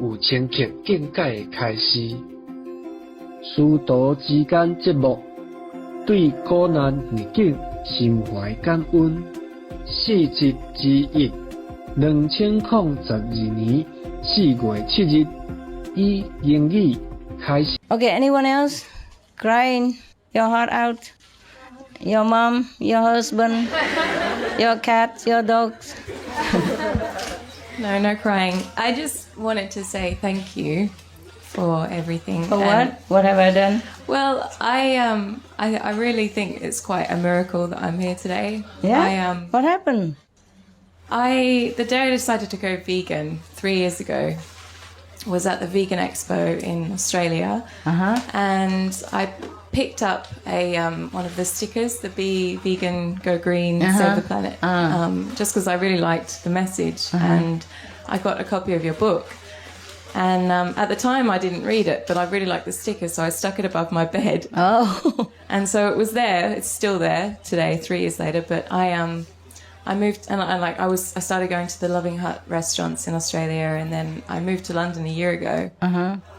有清洁境界的开始。师徒之间节目，对苦难逆境心怀感恩。4集之一，2022年4月7日，以英语开始。Okay, anyone else crying your heart out? Your mom, your husband, your cat, your dogs? No, no crying. I just wanted to say thank you for everything. For what? What have I done? Well, I really think it's quite a miracle that I'm here today. Yeah. What happened? The day I decided to go vegan 3 years ago was at the Vegan Expo in Australia, and I picked up one of the stickers, the Be Vegan, Go Green, Save the Planet, just because I really liked the message, and I got a copy of your book. And at the time I didn't read it, but I really liked the sticker, so I stuck it above my bed. Oh. And so it was there. It's still there today, 3 years later. But I moved, and I started going to the Loving Hut restaurants in Australia, and then I moved to London a year ago,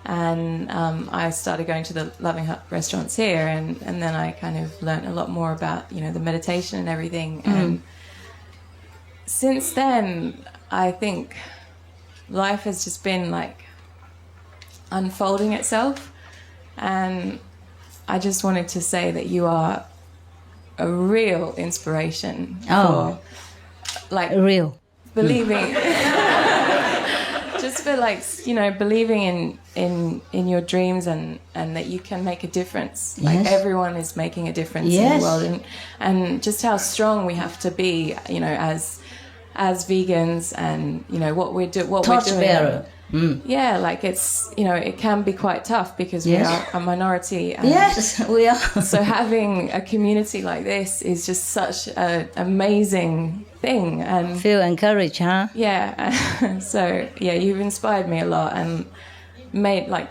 and I started going to the Loving Hut restaurants here, and then I kind of learnt a lot more about, you know, the meditation and everything. And since then, I think life has just been like unfolding itself, and I just wanted to say that you are a real inspiration for, like, Real. believing just for, like, you know, believing in your dreams, and that you can make a difference. Like, everyone is making a difference in the world, and just how strong we have to be, you know, as vegans, and, you know, what we're doing. Yeah, like, it's, you know, it can be quite tough because we are a minority. And Yes, we are. so having a community like this is just such an amazing thing. And Feel encouraged, huh? yeah, so yeah, you've inspired me a lot and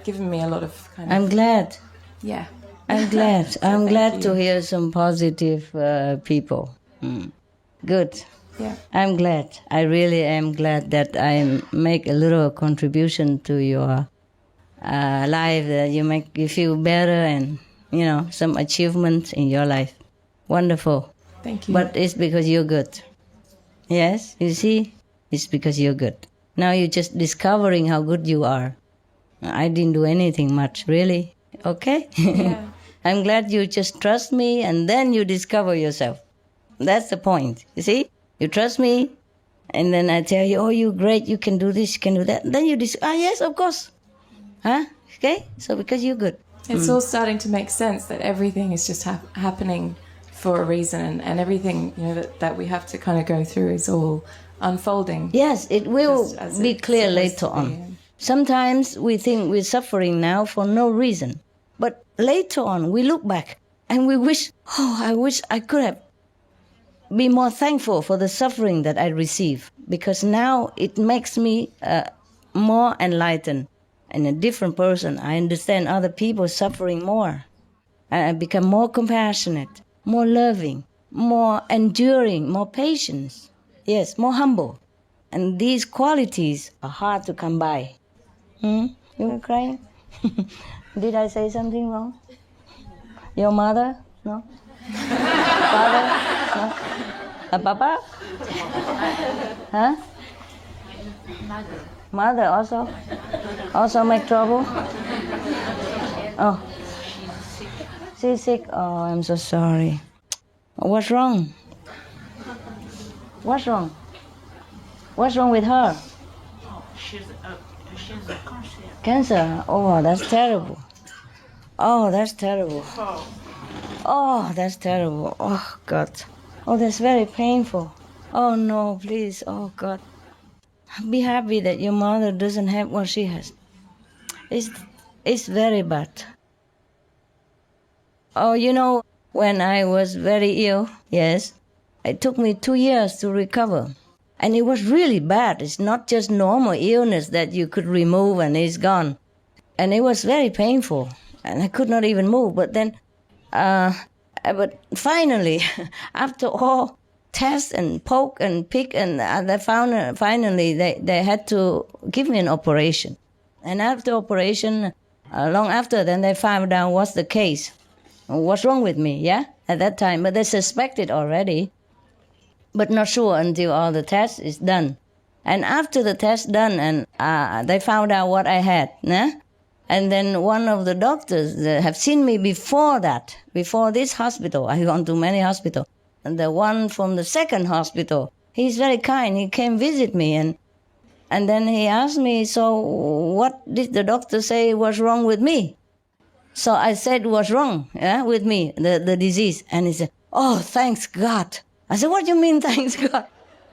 given me a lot of kind of. I'm glad. Yeah. I'm glad. So I'm thank glad you. to hear some positive people. Good. Yeah. I'm glad. I really am glad that I make a little contribution to your life, that you feel better, and, you know, some achievements in your life. Wonderful. Thank you. But it's because you're good. Yes, you see? It's because you're good. Now you're just discovering how good you are. I didn't do anything much, really. Okay? Yeah. I'm glad you just trust me, and then you discover yourself. That's the point. You see? You trust me, and then I tell you, oh, you're great, you can do this, you can do that. Then you yes, of course. Huh? Okay? So because you're good. It's all starting to make sense that everything is just happening for a reason, and everything, you know, that we have to kind of go through is all unfolding. Yes, it will Just as be it's clear supposed later to be. on. Sometimes we think we're suffering now for no reason. But later on, we look back and we wish, I wish I could have be more thankful for the suffering that I receive, because now it makes me more enlightened and a different person. I understand other people suffering more. I become more compassionate, more loving, more enduring, more patient. Yes, more humble. And these qualities are hard to come by. You were crying? Did I say something wrong? Your mother? No? Father? No? Papa? Huh? Mother also? Also make trouble? Oh. She's sick? Oh, I'm so sorry. What's wrong? What's wrong? What's wrong with her? She's a cancer. Cancer? Oh, that's terrible. Oh, that's terrible. Oh, that's terrible. Oh, God. Oh, that's very painful. Oh, no, please. Oh, God. Be happy that your mother doesn't have what she has. It's very bad. Oh, you know, when I was very ill, yes, it took me 2 years to recover. And it was really bad. It's not just normal illness that you could remove and it's gone. And it was very painful. And I could not even move. But then, but finally, after all tests and poke and pick, and they found finally they had to give me an operation. And after operation, long after, then they found out what's the case, what's wrong with me, yeah, at that time. But they suspected already, but not sure until all the tests is done. And after the test done, and they found out what I had, nah? And then one of the doctors have seen me before that, before this hospital. I've gone to many hospitals. And the one from the second hospital, he's very kind. He came visit me, and then he asked me, so what did the doctor say was wrong with me? So I said what's wrong, yeah, with me, the disease. And he said, oh, thanks God. I said, what do you mean, thanks God?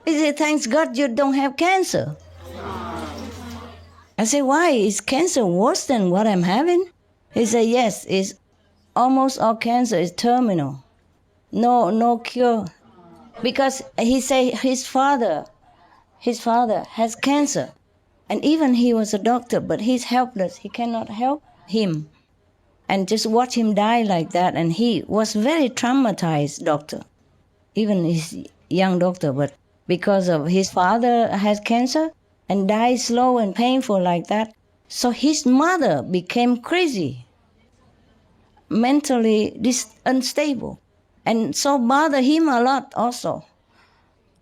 He said, thanks God you don't have cancer. I said, why? Is cancer worse than what I'm having? He said, yes, it's almost all cancer is terminal. No cure. Because he said his father has cancer. And even he was a doctor, but he's helpless. He cannot help him. And just watch him die like that. And he was very traumatized doctor. Even his young doctor, but because of his father has cancer and died slow and painful like that. So his mother became crazy, mentally unstable, and so bother him a lot also.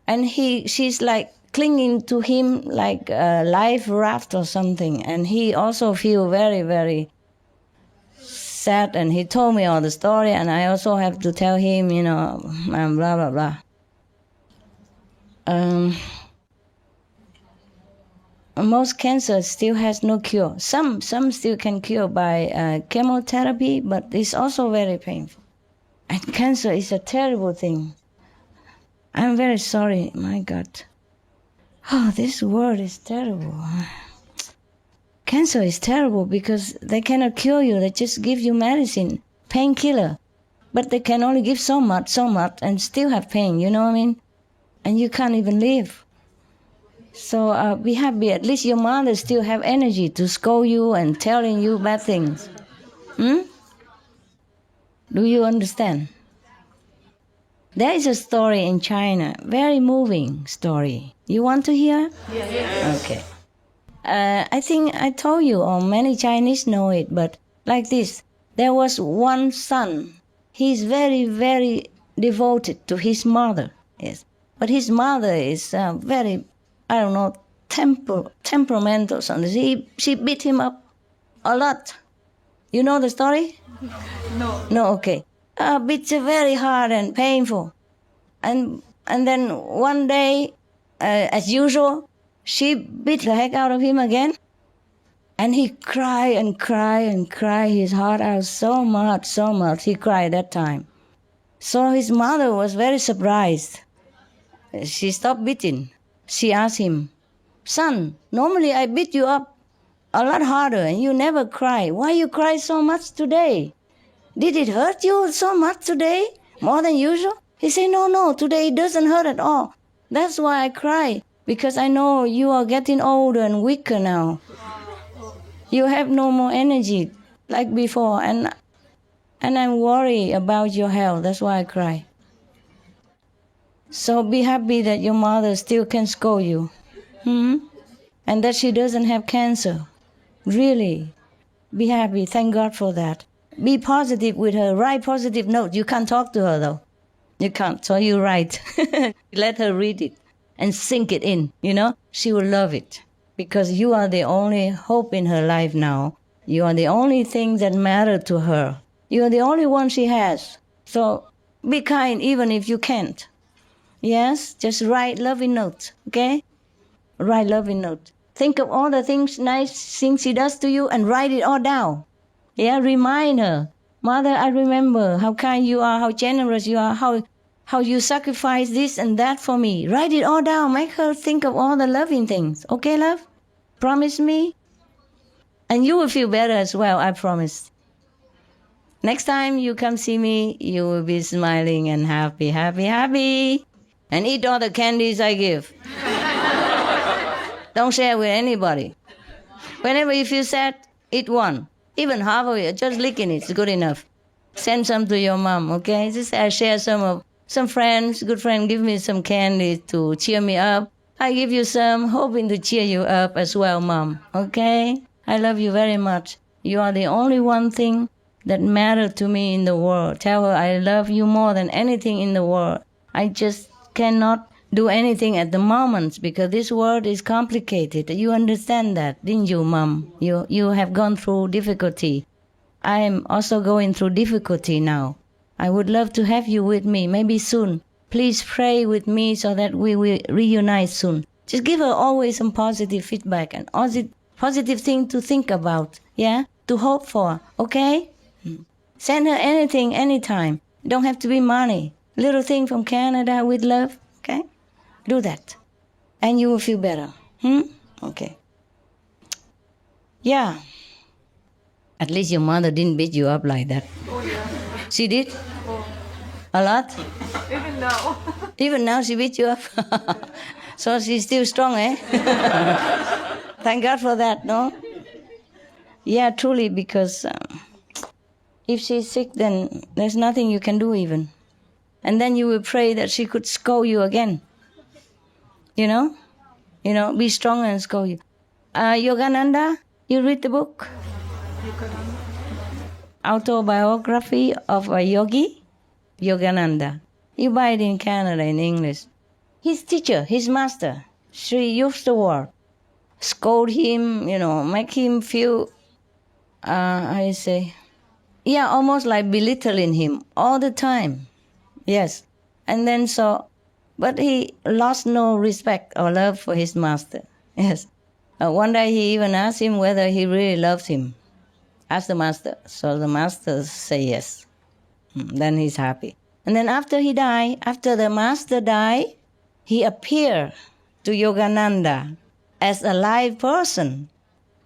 And she's like clinging to him like a life raft or something. And he also feel very, very sad. And he told me all the story, and I also have to tell him, blah, blah, blah. Most cancer still has no cure. Some still can cure by chemotherapy, but it's also very painful. And cancer is a terrible thing. I'm very sorry, my God. Oh, this word is terrible. Cancer is terrible because they cannot cure you. They just give you medicine, painkiller. But they can only give so much, and still have pain, you know what I mean? And you can't even live. So be happy. At least your mother still have energy to scold you and telling you bad things. Do you understand? There is a story in China, very moving story. You want to hear? Yes. Okay. I think I told you, or many Chinese know it, but like this. There was one son. He's very, very devoted to his mother. Yes. But his mother is very, I don't know, temperamental. She beat him up a lot. You know the story? No, okay. Beats very hard and painful. And then one day, as usual, she beat the heck out of him again. And he cried and cried and cried his heart out so much. He cried that time. So his mother was very surprised. She stopped beating. She asked him, son, normally I beat you up a lot harder and you never cry. Why you cry so much today? Did it hurt you so much today? More than usual? He said, no, today it doesn't hurt at all. That's why I cry, because I know you are getting older and weaker now. You have no more energy like before, and I'm worried about your health. That's why I cry. So be happy that your mother still can scold you. And that she doesn't have cancer. Really. Be happy. Thank God for that. Be positive with her. Write positive notes. You can't talk to her though. You can't. So you write. Let her read it and sink it in. She will love it. Because you are the only hope in her life now. You are the only thing that matters to her. You are the only one she has. So be kind even if you can't. Yes, just write loving notes, okay? Write loving notes. Think of all the things, nice things she does to you and write it all down. Yeah, remind her. Mother, I remember how kind you are, how generous you are, how you sacrifice this and that for me. Write it all down. Make her think of all the loving things. Okay, love? Promise me? And you will feel better as well, I promise. Next time you come see me, you will be smiling and happy. And eat all the candies I give. Don't share with anybody. Whenever you feel sad, eat one. Even half of it, just licking it is good enough. Send some to your mom, okay? Just share some friends, good friend, give me some candy to cheer me up. I give you some, hoping to cheer you up as well, mom, okay? I love you very much. You are the only one thing that matters to me in the world. Tell her I love you more than anything in the world. I just cannot do anything at the moment because this world is complicated. You understand that, didn't you, Mom? You have gone through difficulty. I am also going through difficulty now. I would love to have you with me, maybe soon. Please pray with me so that we will reunite soon. Just give her always some positive feedback and positive thing to think about, yeah? To hope for, okay? Send her anything, anytime. Don't have to be money. Little thing from Canada with love, okay? Do that. And you will feel better. Okay. Yeah. At least your mother didn't beat you up like that. Oh, yeah. She did? A lot? Even now. Even now she beat you up? So she's still strong, eh? Thank God for that, no? Yeah, truly, because if she's sick, then there's nothing you can do even. And then you will pray that she could scold you again. You know? Be strong and scold you. Yogananda, you read the book? Autobiography of a Yogi, Yogananda. You buy it in Canada in English. His teacher, his master, Sri used the word, scold him, make him feel, almost like belittling him all the time. Yes. And then but he lost no respect or love for his master. Yes. One day he even asked him whether he really loved him. Ask the master. So the master say yes. Then he's happy. And then after the master died, he appeared to Yogananda as a live person.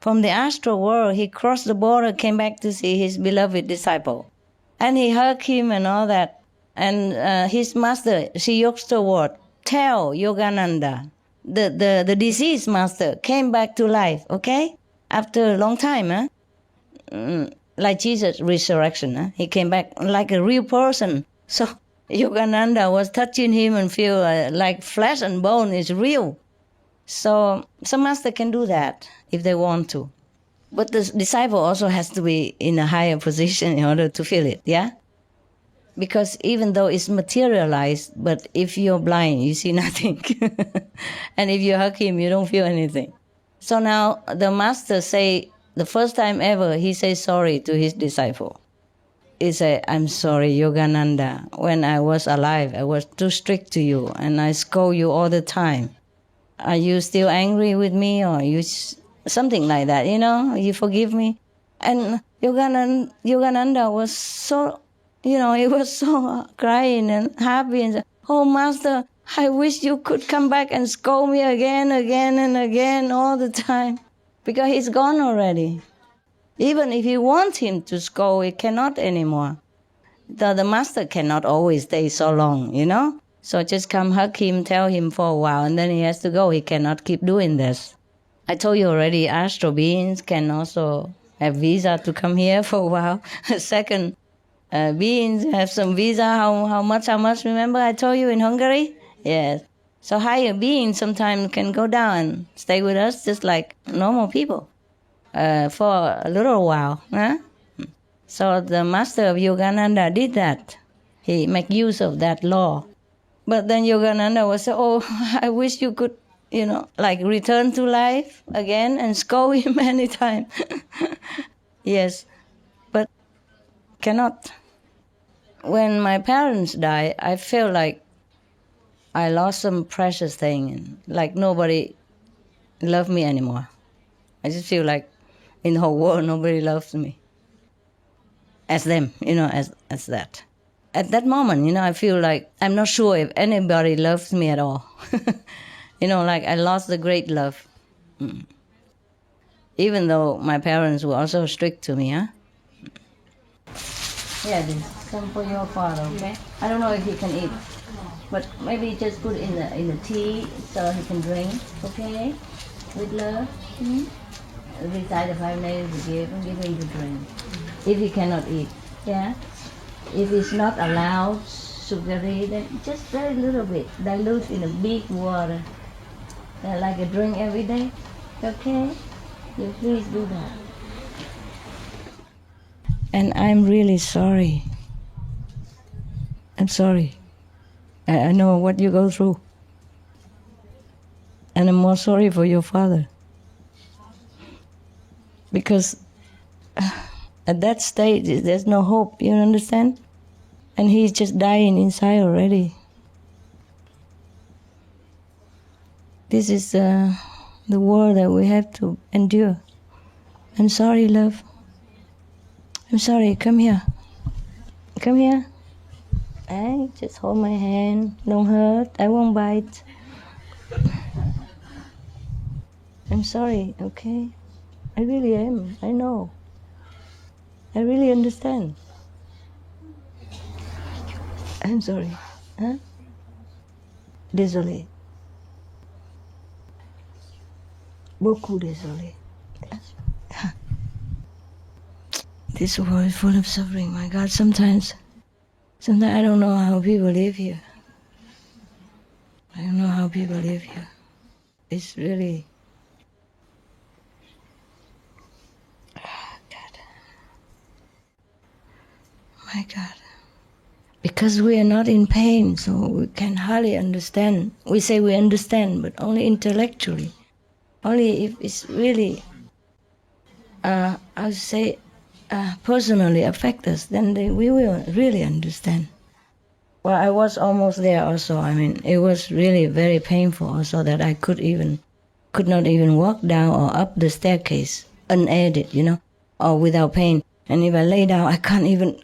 From the astral world, he crossed the border, came back to see his beloved disciple. And he hugged him and all that. And his master, she used the word, tell Yogananda, the deceased master came back to life, okay? After a long time, like Jesus' resurrection, he came back like a real person. So Yogananda was touching him and feel like flesh and bone is real. So some master can do that if they want to. But the disciple also has to be in a higher position in order to feel it, yeah? Because even though it's materialized, but if you're blind, you see nothing. And if you hug him, you don't feel anything. So now the master say, the first time ever, he says sorry to his disciple. He said, I'm sorry, Yogananda. When I was alive, I was too strict to you, and I scold you all the time. Are you still angry with me, or you something like that, you forgive me? And Yogananda was so, he was so crying and happy and said, oh, Master, I wish you could come back and scold me again and again all the time. Because he's gone already. Even if you want him to scold, he cannot anymore. The master cannot always stay so long, So just come hug him, tell him for a while, and then he has to go. He cannot keep doing this. I told you already, astral beings can also have visa to come here for a while. Second, beings have some visa. How much? Remember I told you in Hungary? Yes. So higher beings sometimes can go down and stay with us just like normal people for a little while. Huh? So the master of Yogananda did that. He made use of that law. But then Yogananda was say, oh, I wish you could, return to life again and scold him anytime. Yes, but cannot. When my parents died, I felt like I lost some precious thing, like nobody loved me anymore. I just feel like in the whole world nobody loves me. As them, as that. At that moment, I feel like I'm not sure if anybody loves me at all. Like I lost the great love. Even though my parents were also strict to me, huh? Yeah, this some for your father, okay? I don't know if he can eat, but maybe just put in the tea so he can drink, okay? With love. Recite the 5 names you give and give him to drink. If he cannot eat, yeah? If it's not allowed sugary, then just very little bit, dilute in a big water. Like a drink every day, okay? You please do that. And I'm really sorry. I'm sorry. I know what you go through. And I'm more sorry for your father. Because at that stage, there's no hope, you understand? And he's just dying inside already. This is the war that we have to endure. I'm sorry, love. I'm sorry, come here. Come here. Hey, just hold my hand. Don't hurt. I won't bite. I'm sorry, okay? I really am. I know. I really understand. I'm sorry. Huh? Désolé. Beaucoup désolé. This world is full of suffering, my God. Sometimes I don't know how people live here. I don't know how people live here. It's really... God. My God. Because we are not in pain, so we can hardly understand. We say we understand, but only intellectually. Only if it's really, I would say, personally affect us, then we will really understand. Well, I was almost there also. I mean, it was really very painful also that I could not even walk down or up the staircase unaided, you know, or without pain. And if I lay down, I can't even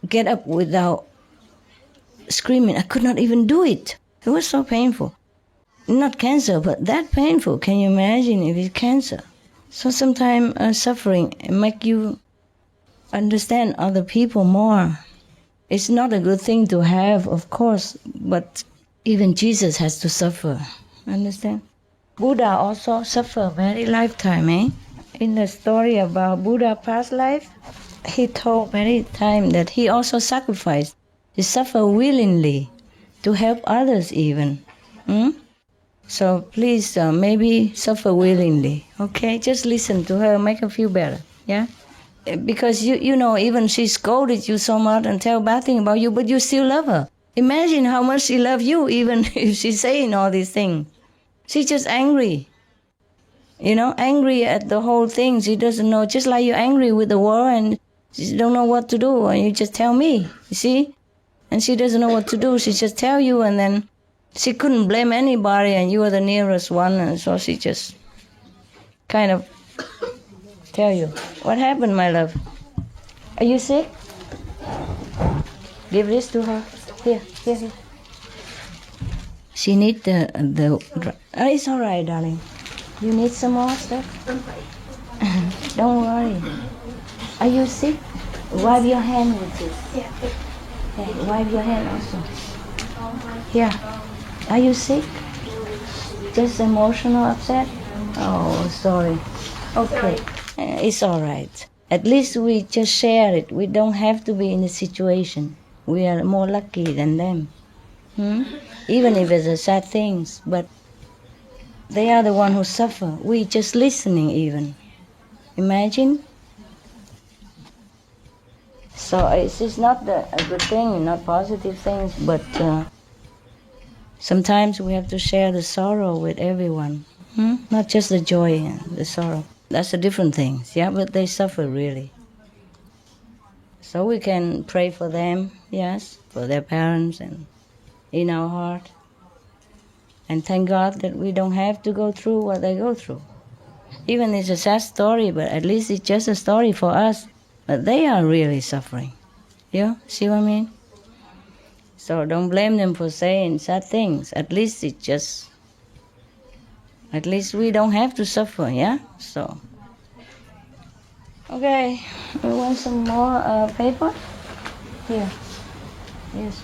get up without screaming. I could not even do it. It was so painful. Not cancer, but that painful. Can you imagine if it's cancer? So sometimes suffering make you understand other people more. It's not a good thing to have, of course, but even Jesus has to suffer. Understand? Buddha also suffered many lifetime, eh? In the story about Buddha past life, he told many times that he also sacrificed. He suffered willingly to help others even. So please, maybe suffer willingly, okay? Just listen to her, make her feel better, yeah? Because you know, even she scolded you so much and tell bad things about you, but you still love her. Imagine how much she loves you, even if she's saying all these things. She's just angry, you know, angry at the whole thing. She doesn't know, just like you're angry with the war and she don't know what to do, and you just tell me, you see? And she doesn't know what to do, she just tell you, and then she couldn't blame anybody, and you are the nearest one, and so she just kind of tell you. What happened, my love? Are you sick? Give this to her. Here. She needs the it's all right, darling. You need some more stuff? Don't worry. Are you sick? Wipe your hand with this. Yeah, wipe your hand also. Here. Are you sick? Just emotional upset? Oh, sorry. Okay, it's all right. At least we just share it. We don't have to be in the situation. We are more lucky than them. Even if it's a sad things, but they are the one who suffer. We just listening even. Imagine. So it's not a good thing, not positive things, but sometimes we have to share the sorrow with everyone. Not just the joy and the sorrow. That's a different thing, yeah, but they suffer really. So we can pray for them, yes, for their parents and in our heart. And thank God that we don't have to go through what they go through. Even it's a sad story, but at least it's just a story for us. But they are really suffering. Yeah, see what I mean? So don't blame them for saying sad things. At least we don't have to suffer, yeah? So, okay, we want some more paper? Here. Yes,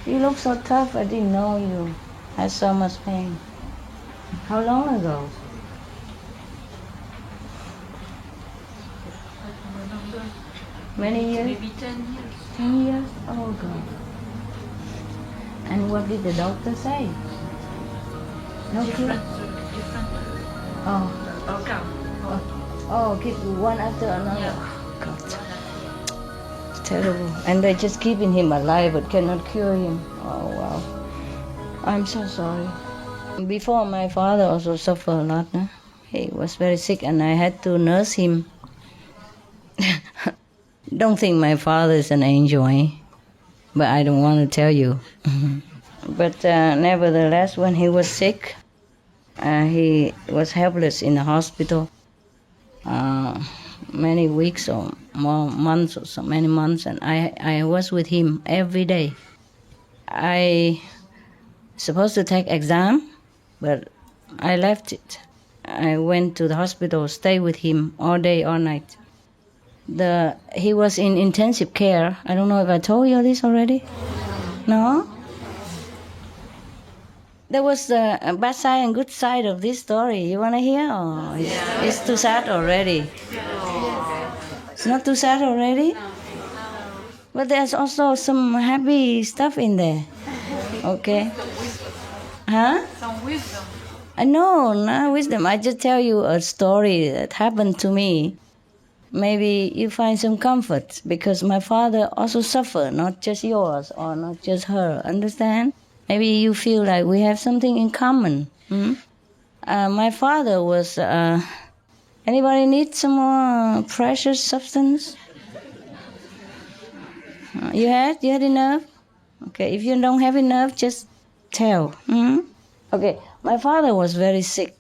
you look so tough. I didn't know you had so much pain. How long ago? Many years? Maybe 10 years. 10 years? Oh, God. And what did the doctor say? No cure? Different. Oh. Báo cáo. Oh, keep one after another. God. It's terrible. And they're just keeping him alive but cannot cure him. Oh, wow. I'm so sorry. Before, my father also suffered a lot. No? He was very sick and I had to nurse him. Don't think my father is an angel, eh? But I don't want to tell you. But nevertheless, when he was sick, he was helpless in the hospital. Many weeks or more months or so many months, and I was with him every day. I supposed to take exam, but I left it. I went to the hospital, stay with him all day, all night. He was in intensive care. I don't know if I told you this already. No? There was a bad side and good side of this story. You want to hear? Or it's too sad already? It's not too sad already? But there's also some happy stuff in there. Okay? Huh? Some wisdom. No, not wisdom. I just tell you a story that happened to me. Maybe you find some comfort because my father also suffered, not just yours or not just her. Understand? Maybe you feel like we have something in common. My father was... anybody need some more precious substance? You had enough? Okay, if you don't have enough, just tell. Okay, my father was very sick,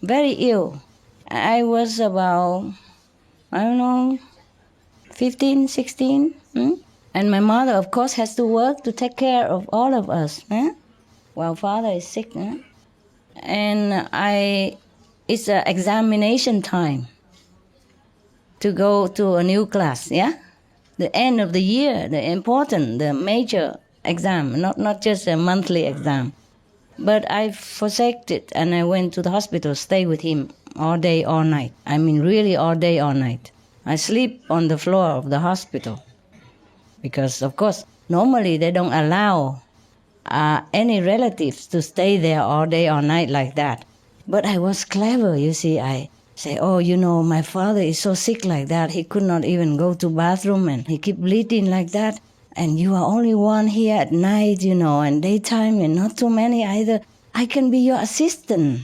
very ill. I was about, I don't know, 15, 16. And my mother, of course, has to work to take care of all of us. While father is sick. And it's an examination time to go to a new class, yeah? The end of the year, the major exam, not just a monthly exam. But I forsaked it and I went to the hospital, stay with him all day, all night. I mean, really all day, all night. I sleep on the floor of the hospital because, of course, normally they don't allow any relatives to stay there all day, all night like that. But I was clever, you see. I say, oh, my father is so sick like that. He could not even go to bathroom and he keep bleeding like that. And you are only one here at night, and daytime and not too many either. I can be your assistant.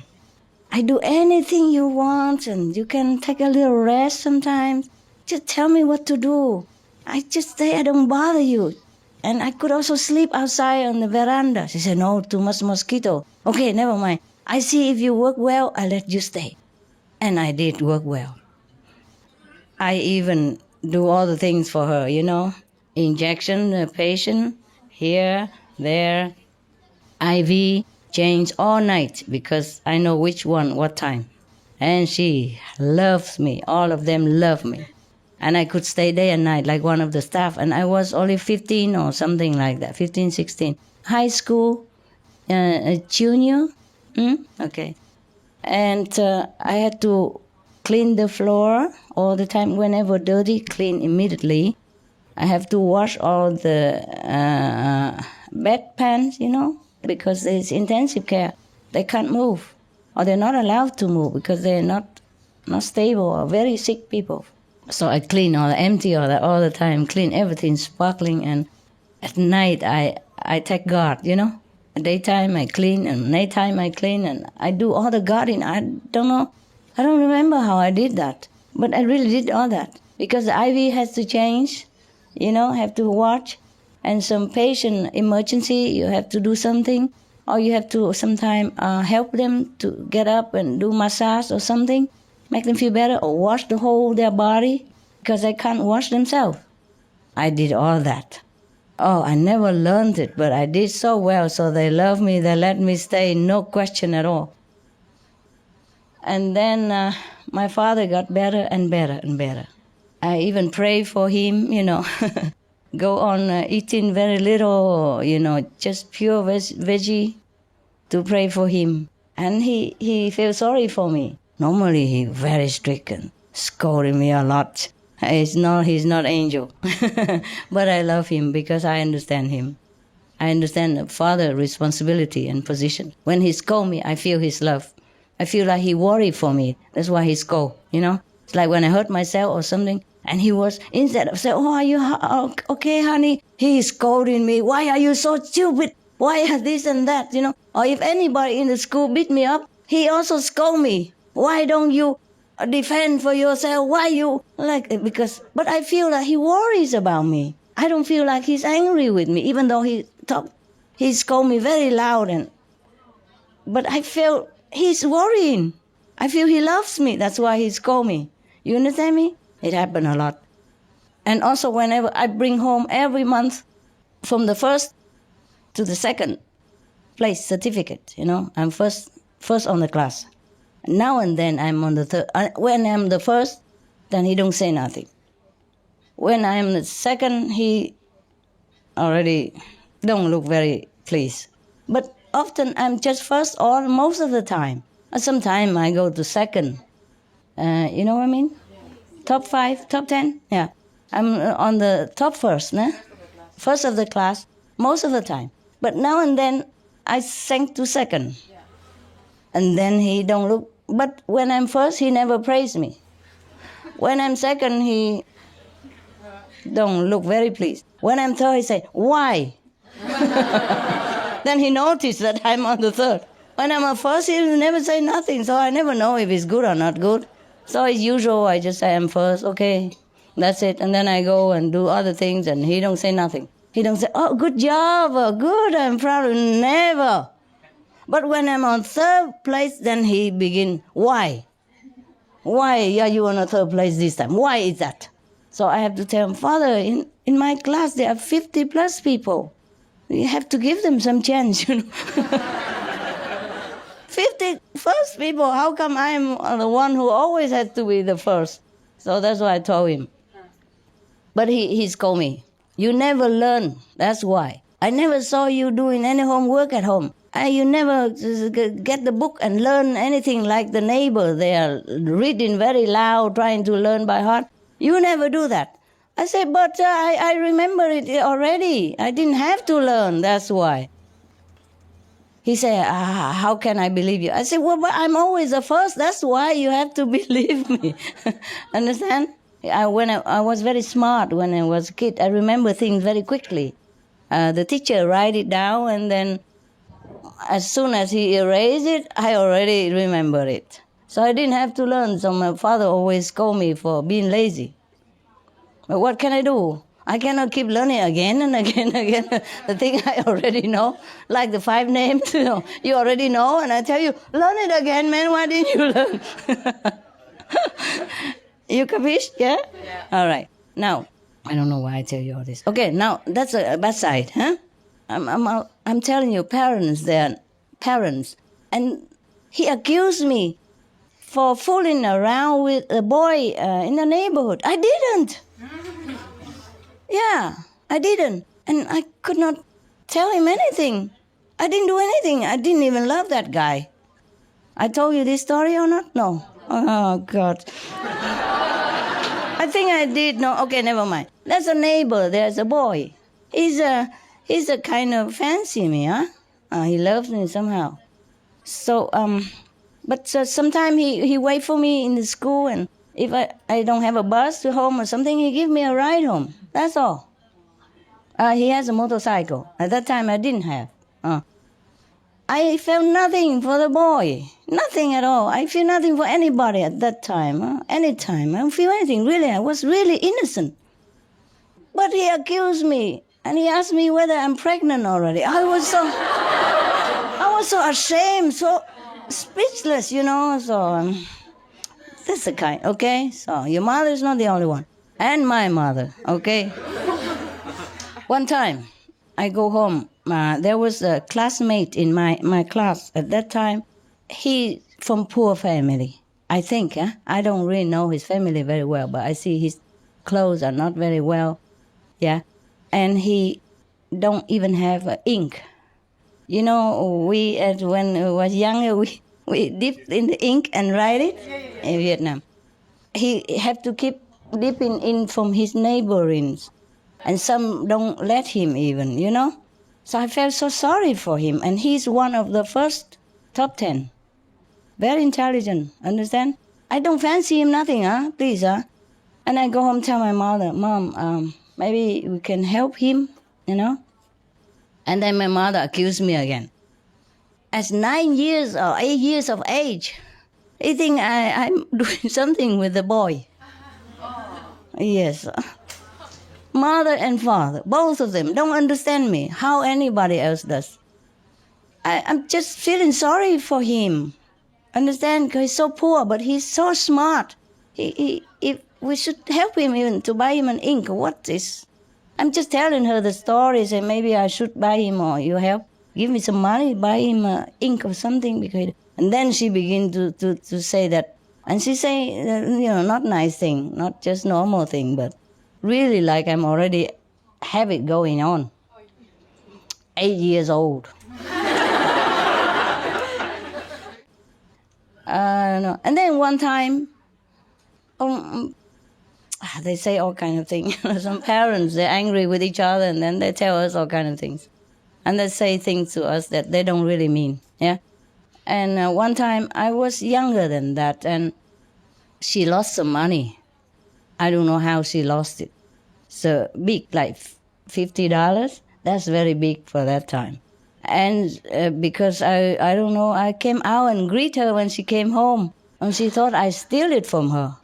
I do anything you want and you can take a little rest sometimes. Just tell me what to do. I just stay, I don't bother you. And I could also sleep outside on the veranda. She said, no, too much mosquito. Okay, never mind. I see if you work well, I let you stay. And I did work well. I even do all the things for her, Injection, the patient, here, there, IV, change all night because I know which one, what time. And she loves me. All of them love me. And I could stay day and night like one of the staff. And I was only 15 or something like that, 15, 16. High school, junior. Okay. And I had to clean the floor all the time. Whenever dirty, clean immediately. I have to wash all the bedpans, because it's intensive care. They can't move, or they're not allowed to move because they're not stable or very sick people. So I clean empty all the time, clean everything, sparkling. And at night I take guard, At daytime I clean, and nighttime I clean, and I do all the guarding. I don't know, I don't remember how I did that, but I really did all that because the IV has to change. Have to watch. And some patient emergency, you have to do something. Or you have to sometimes help them to get up and do massage or something. Make them feel better or wash their body. Because they can't wash themselves. I did all that. Oh, I never learned it, but I did so well. So they love me, they let me stay, no question at all. And then my father got better and better and better. I even pray for him, go on eating very little, just pure veggie to pray for him. And he feels sorry for me. Normally he's very strict and scolding me a lot. He's not angel. But I love him because I understand him. I understand the father's responsibility and position. When he scolds me, I feel his love. I feel like he worried for me. That's why he scold, you know. It's like when I hurt myself or something, and he was, instead of saying, oh, are you okay, honey? He is scolding me. Why are you so stupid? Why are this and that, you know? Or if anybody in the school beat me up, he also scold me. Why don't you defend for yourself? Why you like, because, but I feel like he worries about me. I don't feel like he's angry with me, even though he scold me very loud, but I feel he's worrying. I feel he loves me. That's why he scold me. You understand me? It happened a lot. And also whenever I bring home every month from the first to the second place certificate, you know, I'm first on the class. Now and then I'm on the third. When I'm the first, then he don't say nothing. When I'm the second, he already don't look very pleased. But often I'm just first or most of the time. Sometimes I go to second. You know what I mean? Top 5, top 10? Yeah. I'm on the top first, nah? First of the class, most of the time. But now and then I sink to second. And then he don't look. But when I'm first, he never praise me. When I'm second, he don't look very pleased. When I'm third, he say, why? Then he noticed that I'm on the third. When I'm a first, he never say nothing, so I never know if it's good or not good. So as usual, I just say I'm first, okay, that's it. And then I go and do other things, and he don't say nothing. He don't say, oh, good job, good, I'm proud, never. But when I'm on third place, then he begin, why? Why are you on a third place this time? Why is that? So I have to tell him, Father, in my class there are 50 plus people. You have to give them some chance, you know. 50 first people, how come I'm the one who always has to be the first? So that's why I told him. But he scolded me. You never learn, that's why. I never saw you doing any homework at home. You never get the book and learn anything like the neighbor. They are reading very loud, trying to learn by heart. You never do that. I said, but I remember it already. I didn't have to learn, that's why. He said, how can I believe you? I said, well, but I'm always the first. That's why you have to believe me. Understand? When I was very smart when I was a kid. I remember things very quickly. The teacher write it down, and then as soon as he erased it, I already remember it. So I didn't have to learn. So my father always scolded me for being lazy. But what can I do? I cannot keep learning again and again and again the thing I already know, like the 5 names, you know, you already know, and I tell you, learn it again, man, why didn't you learn? You capish? Yeah? All right. Now, I don't know why I tell you all this. Okay, now, that's a bad side, huh? I'm telling you, parents, they're parents. And he accused me for fooling around with a boy in the neighborhood. I didn't. Yeah, I didn't. And I could not tell him anything. I didn't do anything. I didn't even love that guy. I told you this story or not? No. Oh, God. I think I did. No, okay, never mind. There's a neighbor. There's a boy. He's a kind of fancy me, huh? He loves me somehow. So, but sometimes he wait for me in the school, and if I don't have a bus to home or something, he give me a ride home. That's all. He has a motorcycle. At that time, I didn't have. I felt nothing for the boy. Nothing at all. I feel nothing for anybody at that time. Anytime. I don't feel anything, really. I was really innocent. But he accused me, and he asked me whether I'm pregnant already. I was so ashamed, so speechless, you know. So that's the kind, okay? So your mother is not the only one. And my mother, okay? One time, I go home. There was a classmate in my class at that time. He from poor family, I think. I don't really know his family very well, but I see his clothes are not very well. Yeah, and he don't even have ink. You know, we when we was younger, we dipped in the ink and write it in Vietnam. He have to keep dipping in from his neighborings, and some don't let him even, you know. So I felt so sorry for him, and he's one of the first top 10. very intelligent, understand? I don't fancy him nothing, please, And I go home, tell my mother, Mom, maybe we can help him, And then my mother accused me again. As 9 years or 8 years of age, they think I'm doing something with the boy. Yes. Mother and father, both of them, don't understand me, how anybody else does. I'm just feeling sorry for him. Understand? Because he's so poor, but he's so smart. If we should help him even to buy him an ink. What is? I'm just telling her the stories, and maybe I should buy him, or you help, give me some money, buy him ink or something. And then she began to say that, and she say, not nice thing, not just normal thing, but really like I'm already have it going on. 8 years old. No. And then one time, they say all kind of things. Some parents, they're angry with each other, and then they tell us all kind of things. And they say things to us that they don't really mean, yeah? And one time, I was younger than that, and she lost some money. I don't know how she lost it. So big, like $50. That's very big for that time. And because I don't know, I came out and greet her when she came home, and she thought I steal it from her.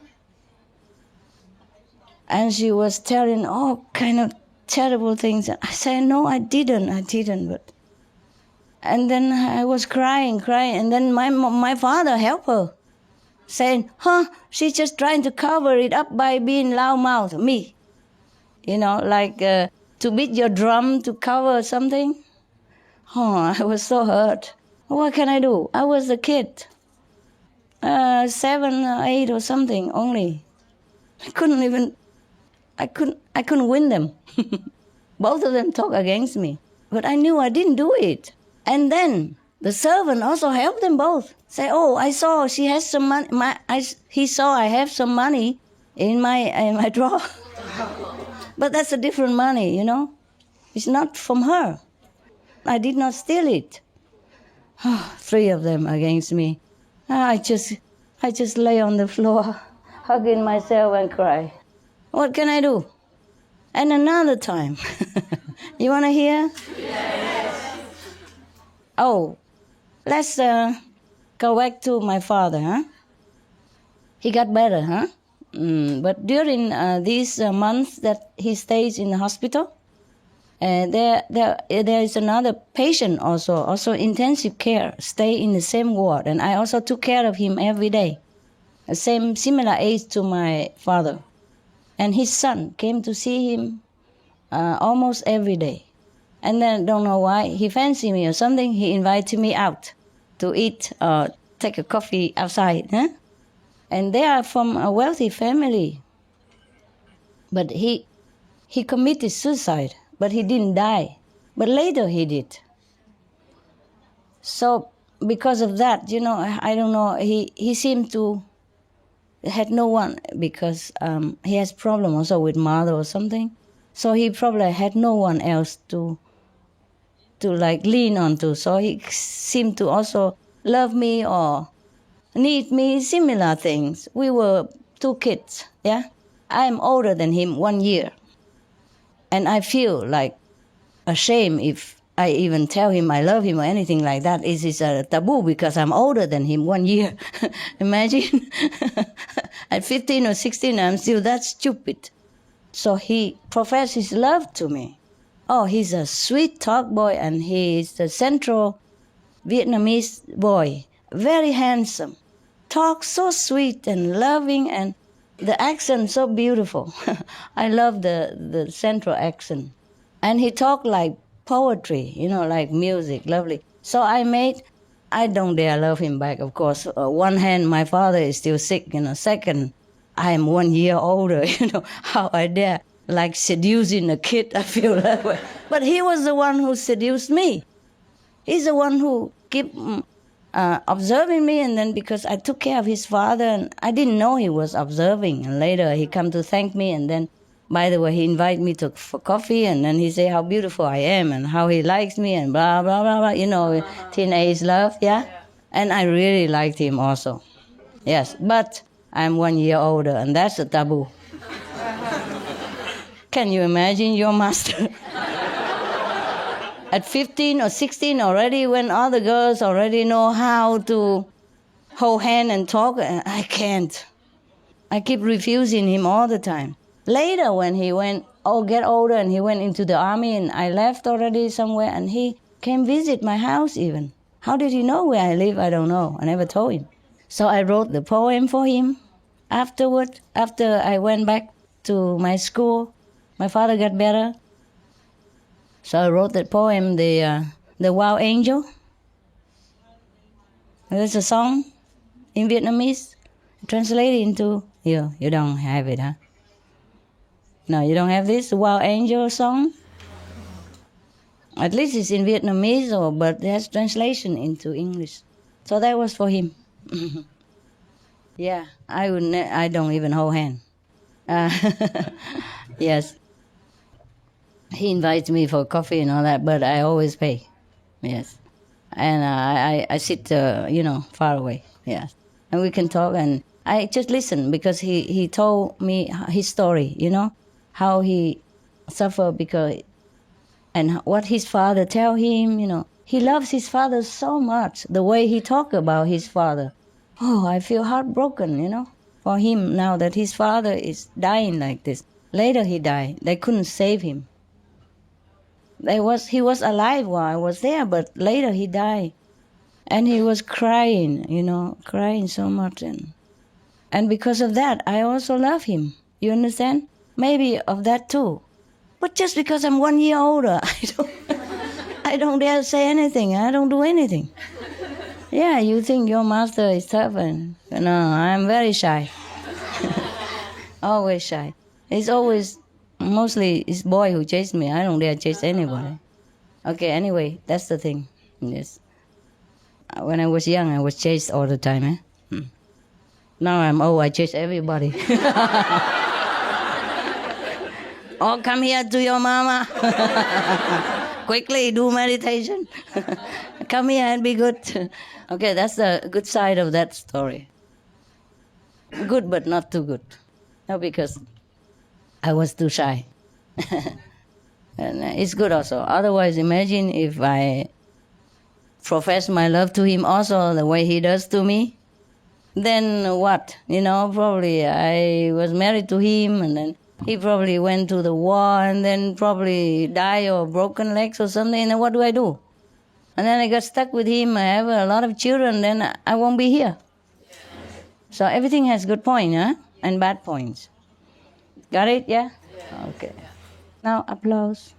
And she was telling all kind of terrible things. And I said, no, I didn't. But and then I was crying, and then my father helped her, saying, she's just trying to cover it up by being loudmouth, me. Like to beat your drum to cover something. I was so hurt. What can I do? I was a kid, 7 or 8 or something only. I couldn't win them. Both of them talk against me. But I knew I didn't do it. And then the servant also helped them both. Say, I saw she has some money. He saw I have some money in my drawer. But that's a different money, It's not from her. I did not steal it. 3 of them against me. I just lay on the floor, hugging myself and cry. What can I do? And another time. You want to hear? Yes. Let's go back to my father, He got better, But during these months that he stays in the hospital, there is another patient also intensive care, stay in the same ward, and I also took care of him every day. Similar age to my father. And his son came to see him almost every day. And then, don't know why, he fancied me or something, he invited me out to eat or take a coffee outside. And they are from a wealthy family. But he committed suicide, but he didn't die. But later he did. So because of that, I don't know, he seemed to had no one, because he has problem also with mother or something. So he probably had no one else to lean on to. So he seemed to also love me or need me, similar things. We were 2 kids, yeah? I am older than him 1 year. And I feel like ashamed if I even tell him I love him or anything like that. It is a taboo because I'm older than him 1 year. Imagine. At 15 or 16, I'm still that stupid. So he professed his love to me. He's a sweet talk boy, and he is the Central Vietnamese boy. Very handsome. Talks so sweet and loving, and the accent so beautiful. I love the Central accent. And he talked like poetry, like music, lovely. So I don't dare love him back, of course. One hand, my father is still sick, Second, I am 1 year older, how I dare, like seducing a kid, I feel that way. But he was the one who seduced me. He's the one who kept observing me, and then because I took care of his father, and I didn't know he was observing. And later he come to thank me, and then, by the way, he invited me for coffee, and then he say how beautiful I am and how he likes me and blah, blah, blah, blah. Teenage love, yeah? And I really liked him also. Yes, but I'm 1 year older, and that's a taboo. Can you imagine your master? At 15 or 16 already, when other girls already know how to hold hand and talk, I can't. I keep refusing him all the time. Later, when he get older and he went into the army and I left already somewhere, and he came visit my house even. How did he know where I live? I don't know. I never told him. So I wrote the poem for him. Afterward, after I went back to my school, my father got better. So I wrote that poem, the Wild Angel. There's a song in Vietnamese, translated into, you don't have it, huh? No, you don't have this Wild Angel song? At least it's in Vietnamese, but there's translation into English. So that was for him. Yeah, I don't even hold hand. Yes. He invites me for coffee and all that, but I always pay. Yes. And I sit, far away. Yes. And we can talk, and I just listen because he told me his story, how he suffered and what his father tell him, He loves his father so much, the way he talk about his father. Oh, I feel heartbroken, for him now that his father is dying like this. Later he died. They couldn't save him. He was alive while I was there, but later he died. And he was crying, crying so much. And because of that, I also love him. You understand? Maybe of that too. But just because I'm 1 year older, I don't dare say anything. I don't do anything. Yeah, you think your master is tough, and no, I'm very shy. Always shy. Mostly it's boy who chase me. I don't dare chase anybody. Okay, anyway, that's the thing. Yes. When I was young, I was chased all the time. Now I'm old, I chase everybody. Oh, come here to your mama. Quickly do meditation. Come here and be good. Okay, that's the good side of that story. Good, but not too good. No, because I was too shy. And it's good also. Otherwise, imagine if I profess my love to him also the way he does to me. Then what? Probably I was married to him, and then he probably went to the war and then probably died or broken legs or something. And then what do? And then I got stuck with him. I have a lot of children, then I won't be here. So everything has good points, and bad points. Got it? Yeah? Okay. Now, applause.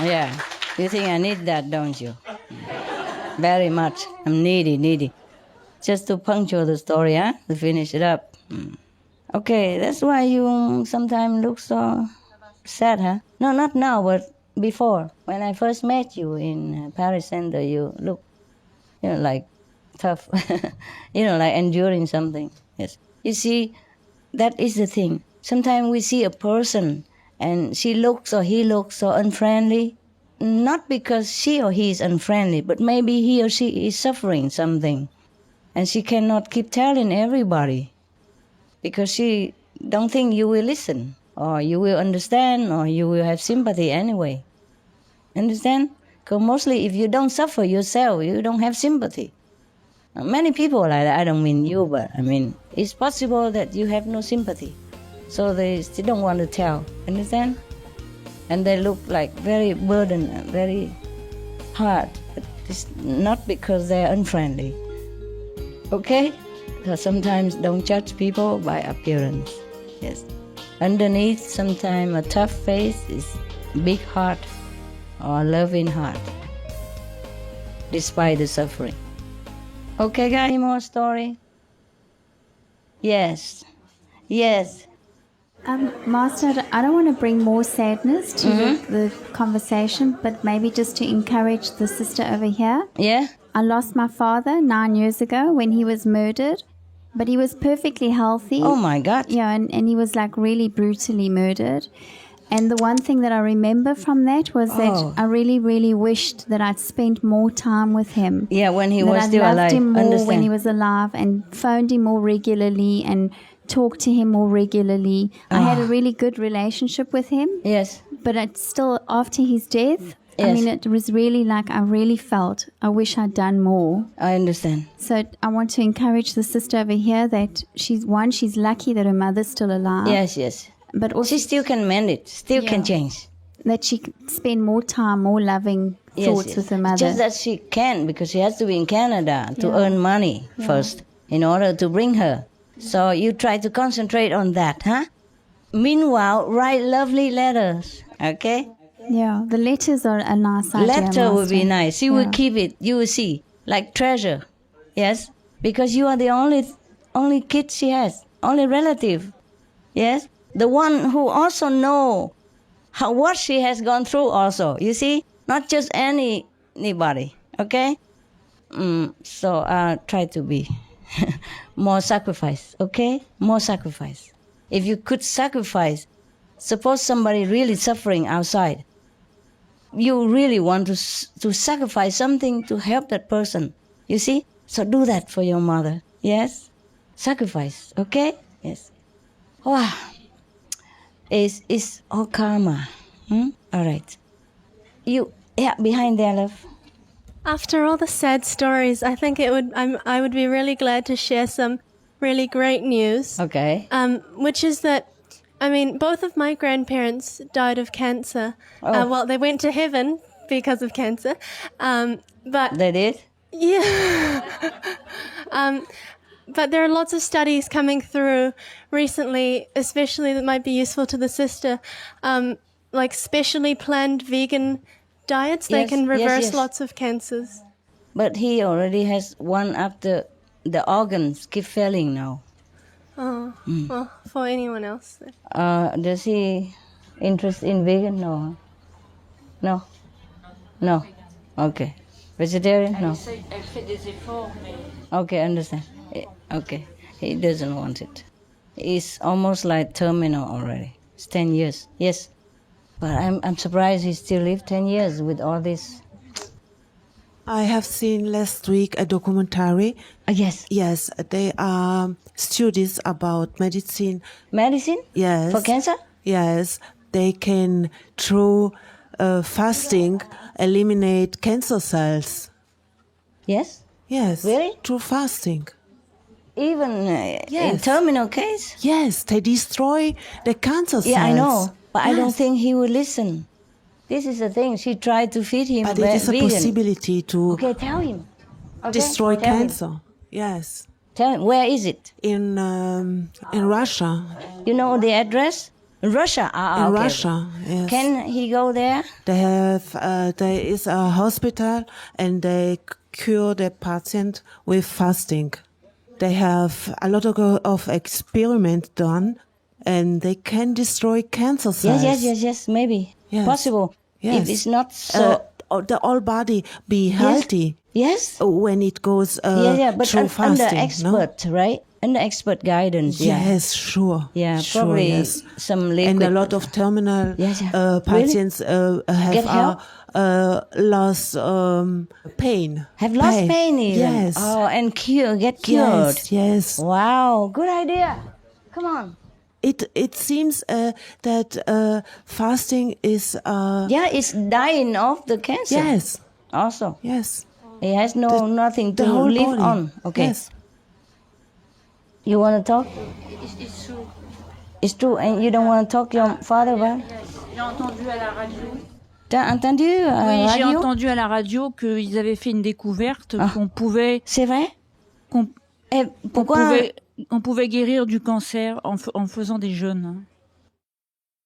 Yeah. You think I need that, don't you? Very much. I'm needy. Just to puncture the story, to finish it up. Okay, that's why you sometimes look so sad, huh? No, not now, but before. When I first met you in Paris Center, you look, like tough. Like enduring something. Yes. You see, that is the thing. Sometimes we see a person and she looks or he looks so unfriendly, not because she or he is unfriendly, but maybe he or she is suffering something. And she cannot keep telling everybody because she don't think you will listen or you will understand or you will have sympathy anyway. Understand? Because mostly if you don't suffer yourself, you don't have sympathy. Many people like that, I don't mean you, but I mean, it's possible that you have no sympathy. So they still don't want to tell. Understand? And they look like very burdened, very hard. But it's not because they're unfriendly. Okay? So sometimes don't judge people by appearance. Yes. Underneath, sometimes a tough face is big heart or loving heart, despite the suffering. Okay, got any more story? Yes. Master, I don't want to bring more sadness to the conversation, but maybe just to encourage the sister over here. Yeah? I lost my father 9 years ago when he was murdered. But he was perfectly healthy. Oh my God. Yeah, and he was like really brutally murdered. And the one thing that I remember from that was that I really, really wished that I'd spent more time with him. Yeah, when he that was I still loved alive. him more Understand. when he was alive and phoned him more regularly and talked to him more regularly. I had a really good relationship with him. Yes. But it's still, after his death, I Yes. mean, it was really like I really felt I wish I'd done more. I understand. So I want to encourage the sister over here that she's lucky that her mother's still alive. Yes, yes. But also She still can mend it, still can Yeah. change. that she could spend more time, more loving thoughts with her mother. Just that she can, because she has to be in Canada to earn money first in order to bring her. So you try to concentrate on that, huh? Meanwhile, write lovely letters, okay? Yeah, the letters are a nice idea. Letter would be Master. nice. She will keep it, you will see, like treasure. Yes? Because you are the only kid she has, only relative. Yes? The one who also know what she has gone through also. You see? Not just anybody. Okay? So try to be more sacrifice. Okay? More sacrifice. If you could sacrifice, suppose somebody really suffering outside, you really want to sacrifice something to help that person. You see? So do that for your mother. Yes? Sacrifice. Okay? Yes. Wow. It's all karma. All right. You, behind there, love. After all the sad stories, I think I would be really glad to share some really great news. Okay. Which is that, I mean, both of my grandparents died of cancer. Well, they went to heaven because of cancer. But They did? yeah. But there are lots of studies coming through recently, especially that might be useful to the sister, like specially planned vegan diets. They Yes, can reverse yes. lots of cancers. But he already has one after the organs keep failing now. Oh, well, for anyone else. Does he interest in vegan? No. Huh? No. No. Okay. Vegetarian? No. Elle fait des efforts, mais Okay, understand. Okay. He doesn't want it. He's almost like terminal already. It's 10 years. Yes. But I'm surprised he still lived 10 years with all this. I have seen last week a documentary. Yes. Yes, they are studies about medicine. Medicine? Yes. For cancer? Yes, they can, through fasting, eliminate cancer cells. Yes. Yes. Really? Through fasting. Even in Yes. terminal case? Yes, they destroy the cancer cells. Yeah, I know. But I don't Yes. think he will listen. This is the thing. She tried to feed him But it is a vegan. possibility to Okay, tell him. Okay? destroy Tell him. cancer. Yes. Tell him. Where is it? In Russia. You know the address? Russia. In Okay. Russia, yes. Can he go there? They have, there is a hospital and they cure the patient with fasting. They have a lot of experiment done and they can destroy cancer cells. Yes, maybe. Yes. Possible. Yes. If it's not so... The whole body be healthy yes? when it goes But through fasting. under expert, right? Under expert guidance, No? Yes, sure. Yeah, sure, probably yes. some liquid. And a lot of terminal Yes. patients Get help? have lost pain. Have lost pain even? Yes. Oh, and get cured. Yes, yes. Wow, good idea. Come on. It seems that fasting is It's dying of the cancer. yes, Also. yes. He has nothing to The whole live body. on. Okay. Yes. You want to talk? it's true. It's true. And you don't want to talk to your father about it? J'ai entendu à la radio. T'as entendu Oui, j'ai radio? entendu à la radio qu'ils avaient fait une découverte qu'on pouvait C'est vrai? qu'on Et pourquoi, on pouvait guérir du cancer en faisant des jeûnes.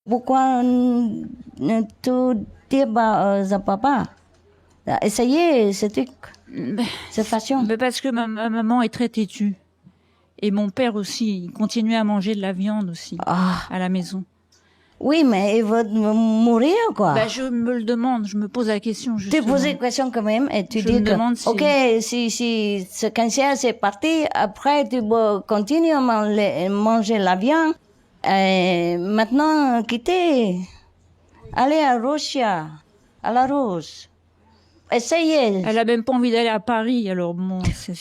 pourquoi ne tu dis pas à papa? Essayez ce truc, cette façon. Mais parce que ma maman est très têtue. Et mon père aussi, il continuait à manger de la viande aussi Ah, à la maison. Oui, mais il va mourir, quoi. Ben, je me le demande, je me pose la question. Tu Justement. poses la question quand même et tu Je dis me que, demande si- ok, si ce cancer c'est parti, après tu peux continuer à manger la viande. Et maintenant, quitter, aller à Russia, à la Russe. Essayez. Elle a même pas envie d'aller à Paris, alors bon, c'est...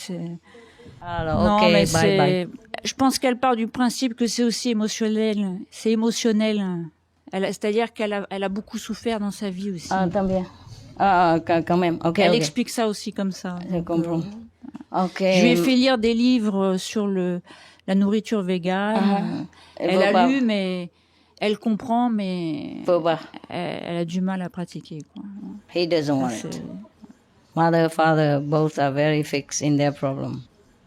Alors, Non, ok, mais bye c'est... bye. Je pense qu'elle part du principe que c'est aussi émotionnel. C'est émotionnel. C'est-à-dire qu'elle a beaucoup souffert dans sa vie aussi. Ah, tant bien. Ah, quand même, ok, Elle ok. explique ça aussi comme ça. Je comprends. Ok. Je lui ai fait lire des livres sur la nourriture végane. Elle a lu, mais elle comprend, mais elle a du mal à pratiquer, quoi. He doesn't want it. Mother, father, both are very fixed in their problem.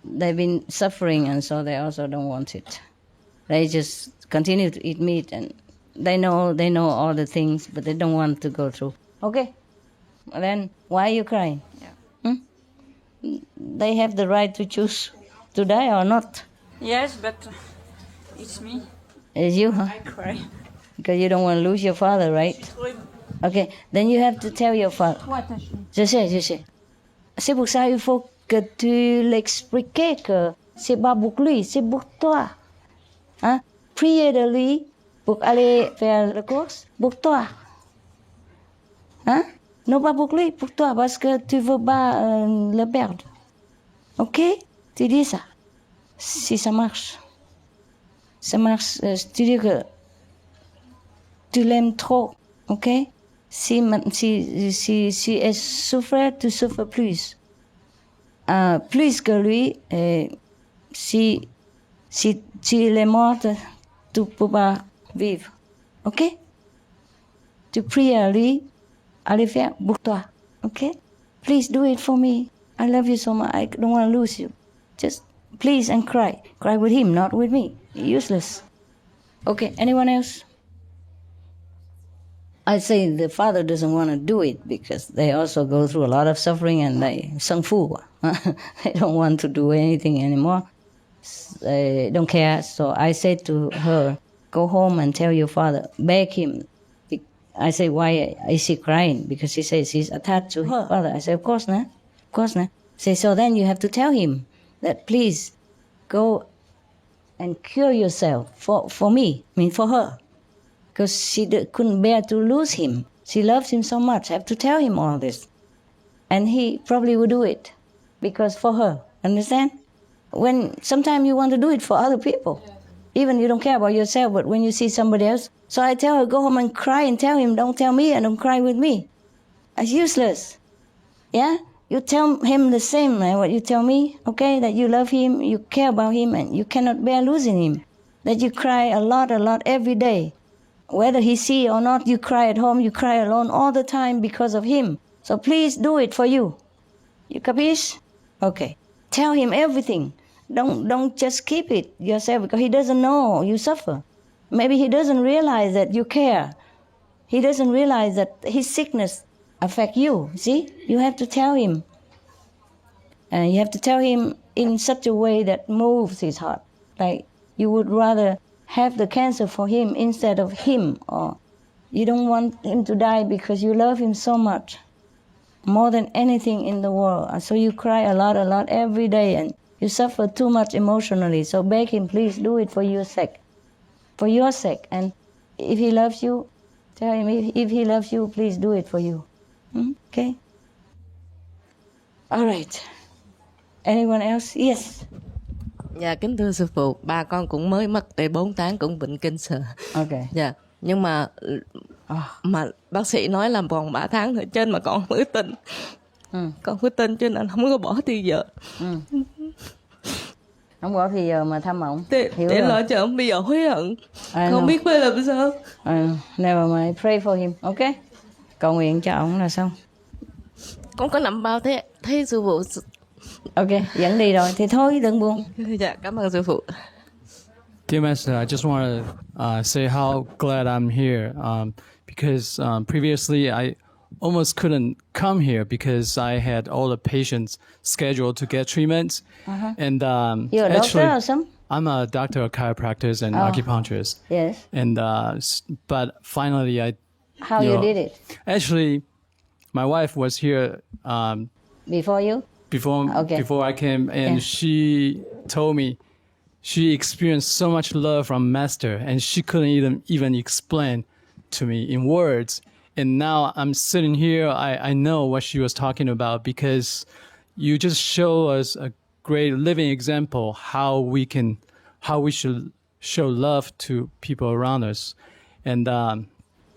They've been suffering, and so they also don't want it. They just continue to eat meat, and they know all the things, but they don't want to go through. Okay, then why are you crying? Yeah. They have the right to choose to die or not. Yes, but it's me. It's you, huh? I cry. Because you don't want to lose your father, right? Okay, then you have to tell your father. Je sais. C'est pour ça qu'il faut que tu l'expliques que c'est pas pour lui, c'est pour toi. Hein? Priez de lui pour aller faire la course, pour toi. Hein? Non pas pour lui, pour toi, parce que tu veux pas le perdre. Ok? Tu dis ça. Si ça marche. Ça marche, tu dis que tu l'aimes trop, ok? Si elle souffre, tu souffres plus. Plus que lui, si il est mort, tu ne peux pas vivre. Ok? Tu pries à lui, à le faire pour toi. Ok? Please do it for me. I love you so much. I don't want to lose you. Just please and cry. Cry with him, not with me. Useless. Okay, anyone else? I say the father doesn't want to do it because they also go through a lot of suffering and they sang fu. They don't want to do anything anymore. They don't care. So I said to her, go home and tell your father, beg him. I say, why is he crying? Because he says he's attached to his father. I say, of course not. Of course not. Say, so then you have to tell him that please go and cure yourself for me, I mean for her. Because she couldn't bear to lose him. She loves him so much. I have to tell him all this. And he probably would do it because for her. Understand? When sometimes you want to do it for other people. Even you don't care about yourself, but when you see somebody else. So I tell her, go home and cry and tell him, don't tell me and don't cry with me. It's useless. Yeah? You tell him the same, like what you tell me, okay? That you love him, you care about him, and you cannot bear losing him. That you cry a lot every day. Whether he see or not, you cry at home, you cry alone all the time because of him. So please do it for you. You capiche? Okay. Tell him everything. Don't just keep it yourself because he doesn't know you suffer. Maybe he doesn't realize that you care. He doesn't realize that his sickness affects you. See? You have to tell him. And you have to tell him in such a way that moves his heart. Like you would rather have the cancer for him instead of him, or you don't want him to die because you love him so much, more than anything in the world. So you cry a lot every day, and you suffer too much emotionally. So beg him, please do it for your sake. For your sake. And if he loves you, tell him, if he loves you, please do it for you. Okay? All right. Anyone else? Yes. Dạ, kính thưa sư phụ, ba con cũng mới mất tới 4 tháng cũng bệnh cancer. Okay. Dạ, nhưng mà bác sĩ nói là còn 3 tháng nữa trên mà con mới tin. Con mới tin cho nên không có bỏ thì giờ. Không bỏ thì giờ mà thăm ông. Để lo cho ông bây giờ hối hận. Không biết phải làm sao. Never mind, pray for him, okay? Cầu nguyện cho ông là xong. Con có nằm bao thế sư phụ. Ok, dẫn đi rồi thì thôi đừng buồn. Dạ, cảm ơn sư phụ. Dear Master, I just want to say how glad I'm here because previously I almost couldn't come here because I had all the patients scheduled to get treatment. You're a doctor or something? I'm a doctor of chiropractors and acupuncturist. Yes. And but finally, How you did it? Actually, my wife was here Before you? Before I came, and she told me she experienced so much love from Master, and she couldn't even explain to me in words. And now I'm sitting here, I know what she was talking about, because you just show us a great living example how we should show love to people around us. And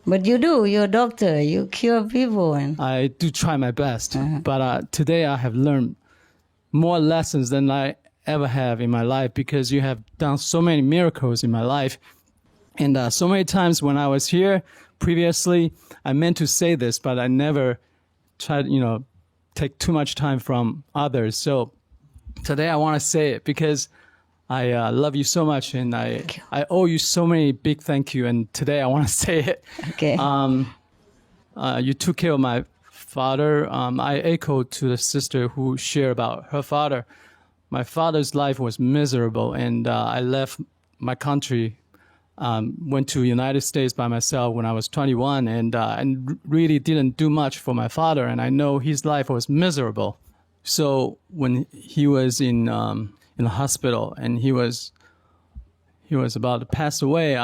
but you do, you're a doctor, you cure people. And I do try my best. But today I have learned more lessons than I ever have in my life, because you have done so many miracles in my life. And so many times when I was here previously, I meant to say this, but I never tried, take too much time from others. So today I want to say it, because I love you so much, and I owe you so many big thank you. And today I want to say it. Okay. You took care of my father. I echoed to the sister who shared about her father. My father's life was miserable, and I left my country, went to the United States by myself when I was 21, and really didn't do much for my father. And I know his life was miserable. So when he was in the hospital and he was about to pass away,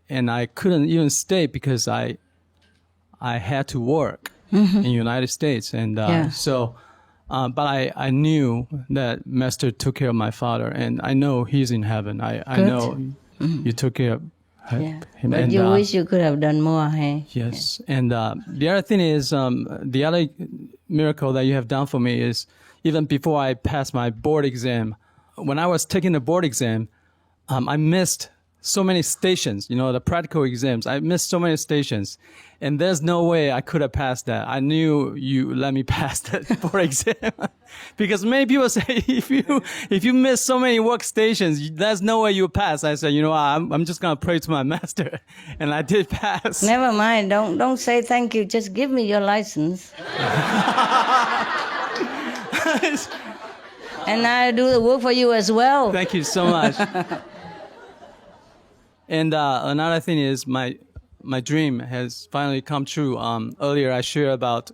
and I couldn't even stay because I had to work in the United States. And but I knew that Master took care of my father, and I know he's in heaven. I know you took care of him. But and, you wish you could have done more, hey? Yes. And the other thing is, the other miracle that you have done for me is, even before I passed my board exam, when I was taking the board exam, I missed so many stations, the practical exams. I missed so many stations, and there's no way I could have passed that. I knew you let me pass that board exam, because many people say if you miss so many workstations, there's no way you pass. I said, I'm just gonna pray to my Master, and I did pass. Never mind. Don't say thank you. Just give me your license. And I do the work for you as well. Thank you so much. And another thing is, my dream has finally come true. Earlier I shared about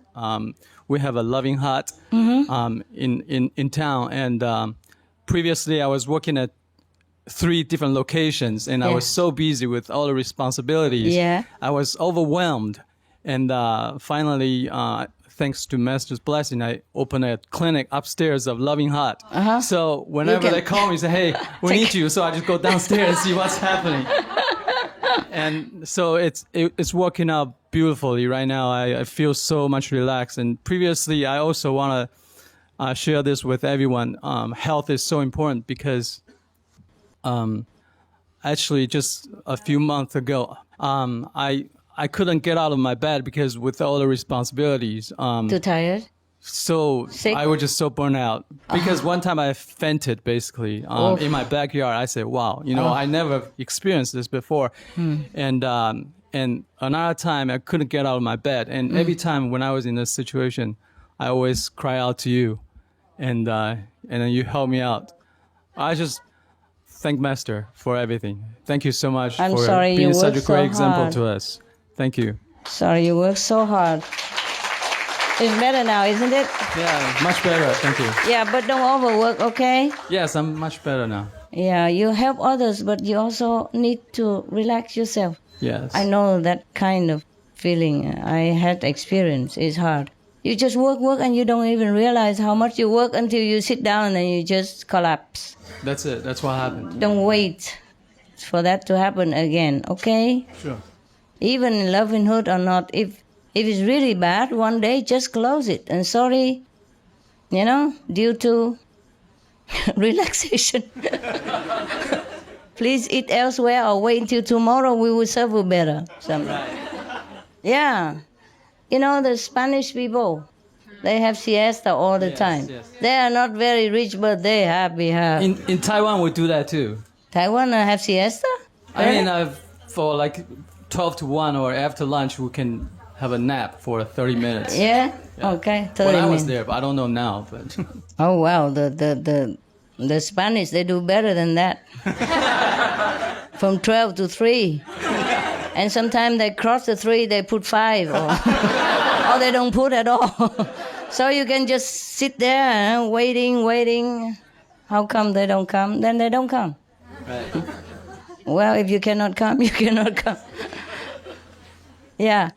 we have a loving hut in town, and previously I was working at 3 different locations, and I was so busy with all the responsibilities. I was overwhelmed, and finally, thanks to Master's blessing, I opened a clinic upstairs of Loving Hut. So whenever they call me, say, hey, we need you. So I just go downstairs and see what's happening. And so it's working out beautifully right now. I feel so much relaxed. And previously, I also want to share this with everyone. Health is so important, because actually just a few months ago, I couldn't get out of my bed because with all the responsibilities. Too tired? So sick? I was just so burnt out. Because one time I fainted, basically, in my backyard. I said, wow, I never experienced this before. And another time I couldn't get out of my bed. And every time when I was in this situation, I always cry out to you. And then you help me out. I just thank Master for everything. Thank you so much for being such a great example to us. Thank you. Sorry, you work so hard. It's better now, isn't it? Yeah, much better. Thank you. Yeah, but don't overwork, okay? Yes, I'm much better now. Yeah, you help others, but you also need to relax yourself. Yes. I know that kind of feeling. I had experience. It's hard. You just work, and you don't even realize how much you work until you sit down and you just collapse. That's it. That's what happened. Don't wait for that to happen again, okay? Sure. Even in lovinghood or not, if it's really bad, one day just close it. And sorry, due to relaxation. Please eat elsewhere or wait until tomorrow, we will serve you better. Yeah. The Spanish people, they have siesta all the time. Yes. They are not very rich, but they happy. In Taiwan, we do that too. Taiwan have siesta? I mean, for like 12 to 1 or after lunch, we can have a nap for 30 minutes. Yeah? Okay, 30 minutes. When I was there, but I don't know now. But oh, wow, the The Spanish, they do better than that. From 12 to 3. And sometimes they cross the 3, they put 5. Or they don't put at all. So you can just sit there waiting. How come they don't come? Then they don't come. Right. Well, if you cannot come, you cannot come. Yeah.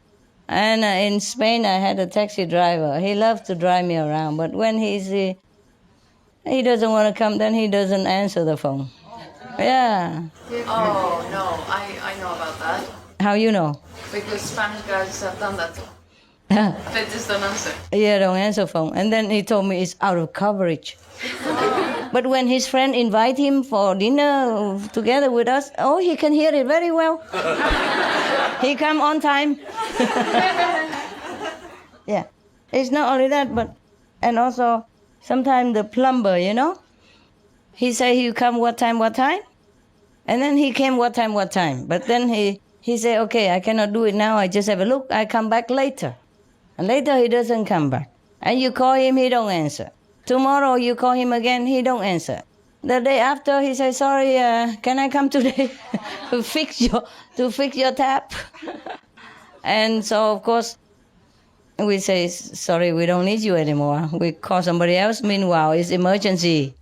And in Spain, I had a taxi driver. He loved to drive me around. But when he doesn't want to come, then he doesn't answer the phone. Yeah. Oh, no, I know about that. How you know? Because Spanish guys have done that. They just don't answer. Yeah, don't answer phone. And then he told me it's out of coverage. But when his friend invite him for dinner together with us, he can hear it very well. He come on time. Yeah. It's not only that, and also sometimes the plumber, he say he come what time, and then he came what time. But then he say, okay, I cannot do it now. I just have a look. I come back later. And later he doesn't come back. And you call him, he don't answer. Tomorrow you call him again, he don't answer. The day after he says, sorry, can I come today to fix your tap? And so of course we say, sorry, we don't need you anymore. We call somebody else. Meanwhile, it's emergency.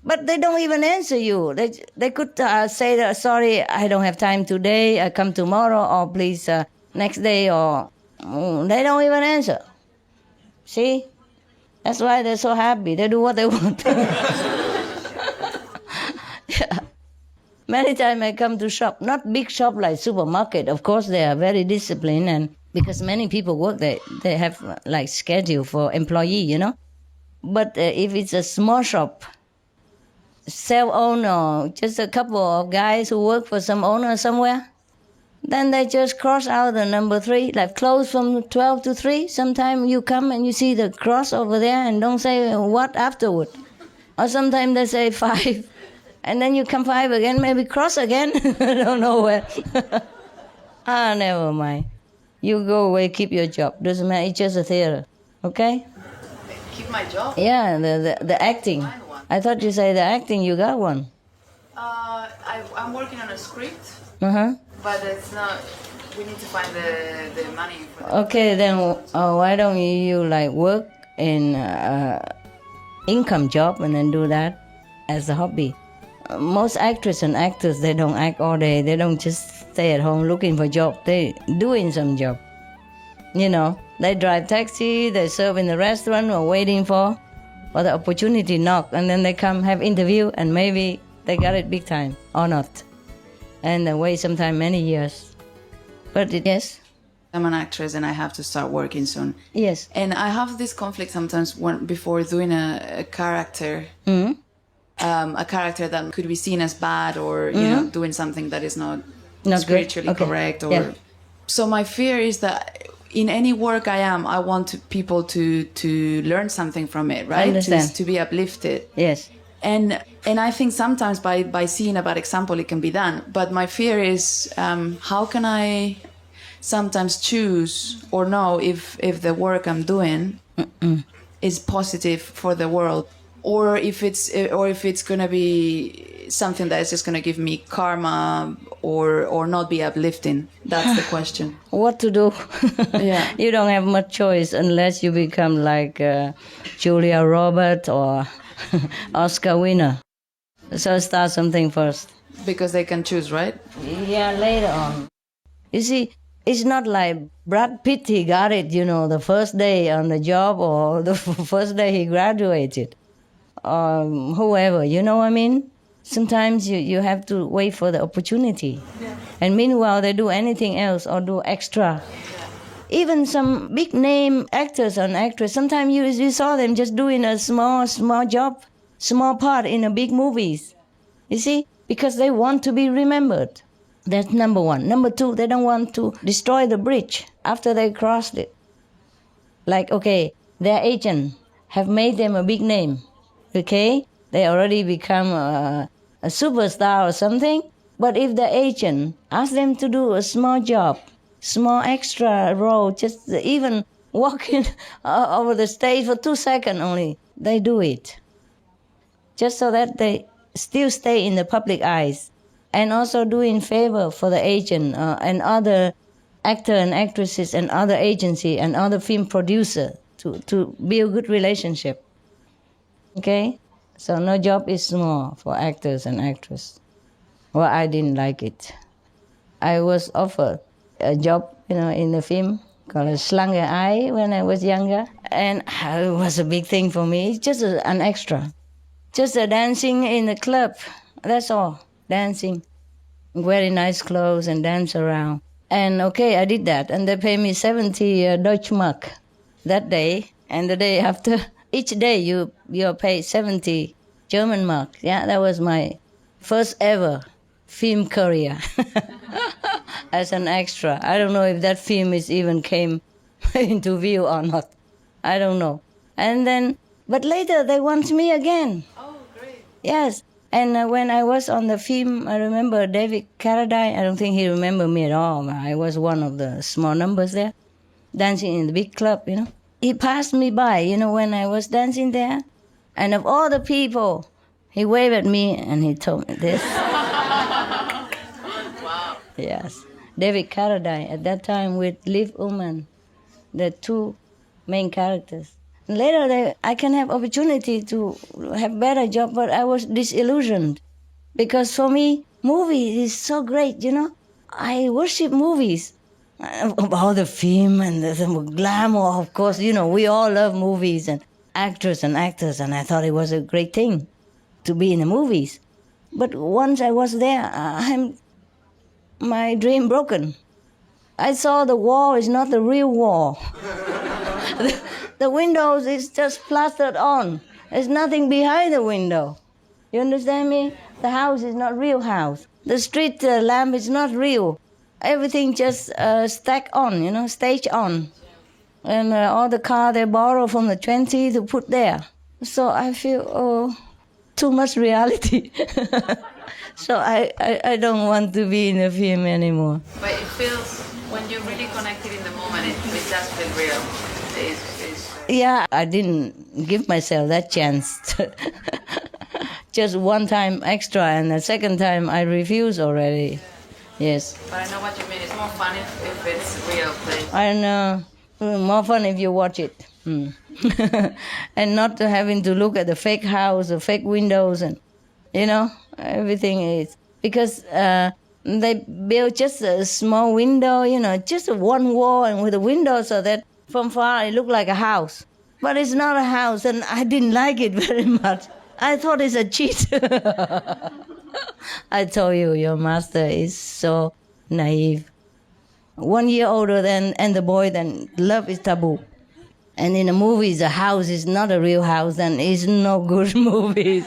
But they don't even answer you. They could say, sorry, I don't have time today. I come tomorrow, or please next day, or they don't even answer. See? That's why they're so happy. They do what they want. Yeah. Many times I come to shop, not big shop like supermarket. Of course, they are very disciplined, and because many people work, they have like schedule for employee, But if it's a small shop, self-owned, or just a couple of guys who work for some owner somewhere, then they just cross out the number 3, like close from 12 to 3. Sometimes you come and you see the cross over there and don't say what afterward. Or sometimes they say 5. And then you come 5 again, maybe cross again. I don't know where. Never mind. You go away, keep your job. Doesn't matter, it's just a theater. Okay? Keep my job? Yeah, the acting. I thought you said the acting, you got one. I'm working on a script. Uh-huh. But it's not, we need to find the money for that. Okay, then why don't you work in income job and then do that as a hobby? Most actresses and actors, they don't act all day. They don't just stay at home looking for job. They doing some job. They drive taxi, they serve in the restaurant or waiting for the opportunity knock, and then they come have interview and maybe they got it big time or not. And they wait sometimes many years. But yes. I'm an actress and I have to start working soon. Yes. And I have this conflict sometimes before doing a character. Mm-hmm. A character that could be seen as bad, or doing something that is not spiritually correct. Or yeah. So my fear is that in any work I want people to learn something from it, right? I understand. To be uplifted. Yes. And I think sometimes by seeing a bad example, it can be done. But my fear is, how can I sometimes choose or know if the work I'm doing is positive for the world, or if it's gonna be something that is just gonna give me karma or not be uplifting. That's the question. What to do? Yeah. You don't have much choice unless you become like Julia Roberts or Oscar winner. So start something first. Because they can choose, right? Yeah, later on. You see, it's not like Brad Pitt, he got it, the first day on the job or the first day he graduated. Or whoever, you know what I mean? Sometimes you have to wait for the opportunity. Yeah. And meanwhile, they do anything else or do extra. Even some big name actors and actresses, sometimes you saw them just doing a small job, small part in a big movies. You see? Because they want to be remembered. That's number 1. Number 2, they don't want to destroy the bridge after they crossed it. Like, okay, their agent have made them a big name. Okay? They already become a superstar or something. But if the agent asks them to do a small job, small extra role, just even walking over the stage for 2 seconds only, they do it. just so that they still stay in the public eyes, and also doing favor for the agent and other actor and actresses and other agency and other film producer to build good relationship. Okay? So no job is small for actors and actresses. Well, I didn't like it. I was offered a job, in the film called CHINGHAI when I was younger, and it was a big thing for me. It's just an extra. Just dancing in the club, that's all. Dancing, wearing nice clothes and dance around. And okay, I did that, and they paid me 70 Deutschmark that day, and the day after. Each day you're paid 70 German mark. Yeah, that was my first ever film career as an extra. I don't know if that film is even came into view or not. I don't know. And then, but later they want me again. Oh, great. Yes. And when I was on the film, I remember David Carradine. I don't think he remembered me at all. I was one of the small numbers there, dancing in the big club, He passed me by, when I was dancing there. And of all the people, he waved at me and he told me this. Wow. Yes. David Carradine, at that time with Liv Ullmann, the two main characters. Later, I can have opportunity to have better job, but I was disillusioned. Because for me, movie is so great, I worship movies. About the film and the glamour, of course, we all love movies and actors, and I thought it was a great thing to be in the movies. But once I was there, my dream broken. I saw the wall is not the real wall. The windows is just plastered on. There's nothing behind the window. You understand me? The house is not real house. The street lamp is not real. Everything just stacked on, staged on. And all the car they borrow from the 20 to put there. So I feel, too much reality. So I don't want to be in a film anymore. But it feels, when you're really connected in the moment, it does feel real. Yeah, I didn't give myself that chance. Just one time extra, and the second time I refused already. Yes. But I know what you mean. It's more fun if it's real place. I know. More fun if you watch it. And not having to look at the fake house, the fake windows, and, everything is. Because they built just a small window, just one wall and with a window so that from far it looked like a house. But it's not a house, and I didn't like it very much. I thought it's a cheat. I told you, your master is so naive. 1 year older and the boy, then love is taboo. And in the movies, the house is not a real house, and it's no good movies.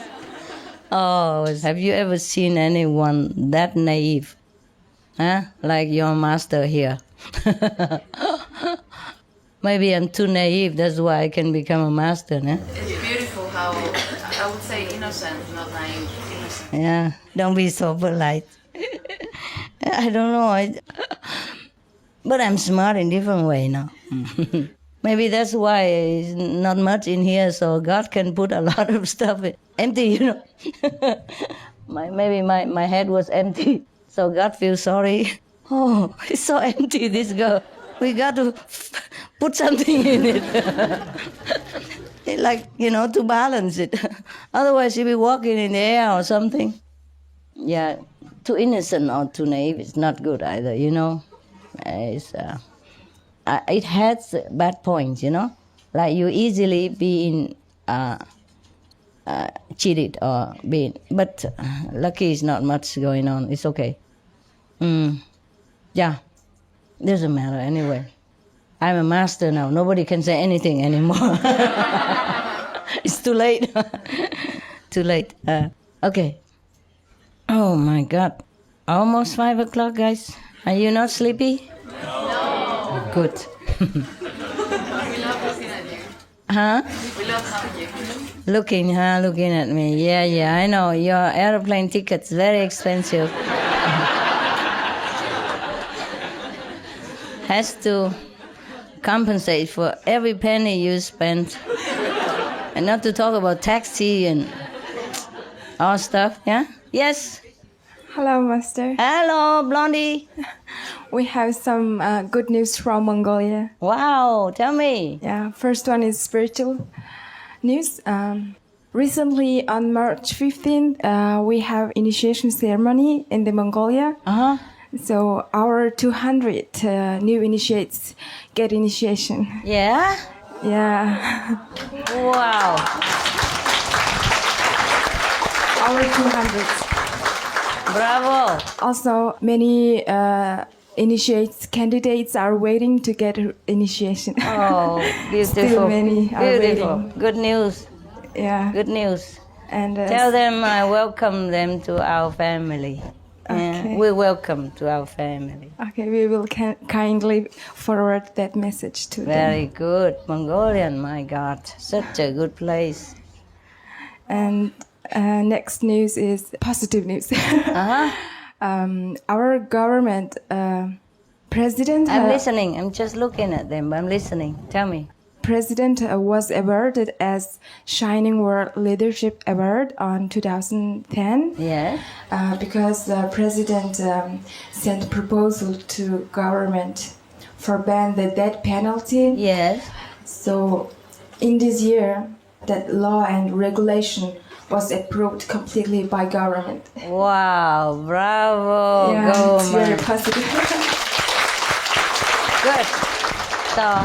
Oh, have you ever seen anyone that naive? Huh? Like your master here. Maybe I'm too naive, that's why I can become a master. Huh? It's beautiful how, I would say innocent, not naive. Innocent. Yeah, don't be so polite. I don't know. But I'm smart in different way now. Maybe that's why it's not much in here, so God can put a lot of stuff empty, Maybe my head was empty, so God feels sorry. Oh, it's so empty, this girl. We got to put something in it. To balance it. Otherwise, she'll be walking in the air or something. Yeah, too innocent or too naive is not good either, It has bad points, Like you easily being cheated or being... But lucky is not much going on. It's okay. Yeah. Doesn't matter anyway. I'm a master now. Nobody can say anything anymore. It's too late. Too late. Okay. Oh my God. Almost 5 o'clock, guys. Are you not sleepy? No. Good. We love looking at you. Huh? We love having you. Looking at me. Yeah, I know. Your airplane ticket's very expensive. Has to compensate for every penny you spent. And not to talk about taxi and all stuff, yeah? Yes. Hello, Master. Hello, Blondie. We have some good news from Mongolia. Wow, tell me. Yeah, first one is spiritual news. Recently, on March 15th, we have initiation ceremony in the Mongolia. So our 200 new initiates get initiation. Yeah? Yeah. Wow. Our 200. Bravo. Also, many initiates candidates are waiting to get initiation. Oh, beautiful. Still many are Beautiful. waiting. Good news. Yeah. Good news. And tell them I welcome them to our family. Okay. We welcome to our family. Okay, we will kindly forward that message to them. Very good. Mongolian, my God. Such a good place. And next news is positive news. Our government president... I'm listening. I'm just looking at them. I'm listening. Tell me. President was awarded as Shining World Leadership Award on 2010. Yes. Because the president sent a proposal to government for ban the death penalty. Yes. So in this year, that law and regulation was approved completely by government. Wow, bravo. Yeah, go, it's man. very positive. Good. So,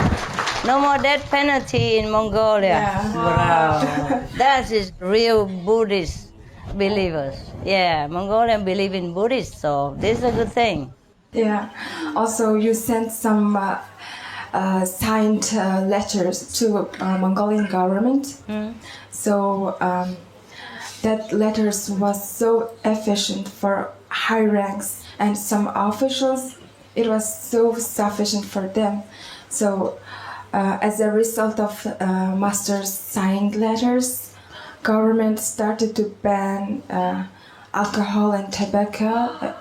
no more death penalty in Mongolia. Yeah. Wow. That is real Buddhist believers. Yeah, Mongolians believe in Buddhists, so this is a good thing. Yeah. Also, you sent some signed letters to Mongolian government. So that letters was so efficient for high ranks and some officials. It was so sufficient for them. So as a result of master's signed letters, government started to ban alcohol and tobacco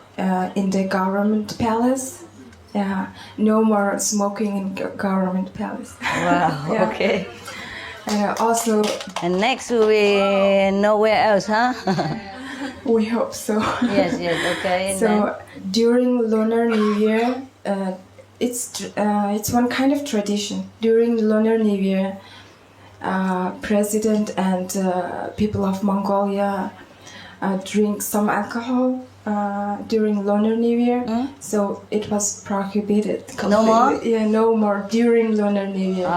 in the government palace. Yeah, no more smoking in government palace. Wow, Yeah. okay. Also... And next will be nowhere else, huh? We hope so. Yes, okay. So during Lunar New Year, it's one kind of tradition. During Lunar New Year, President and people of Mongolia drink some alcohol during Lunar New Year. So it was prohibited completely. No more? Yeah, no more during Lunar New Year.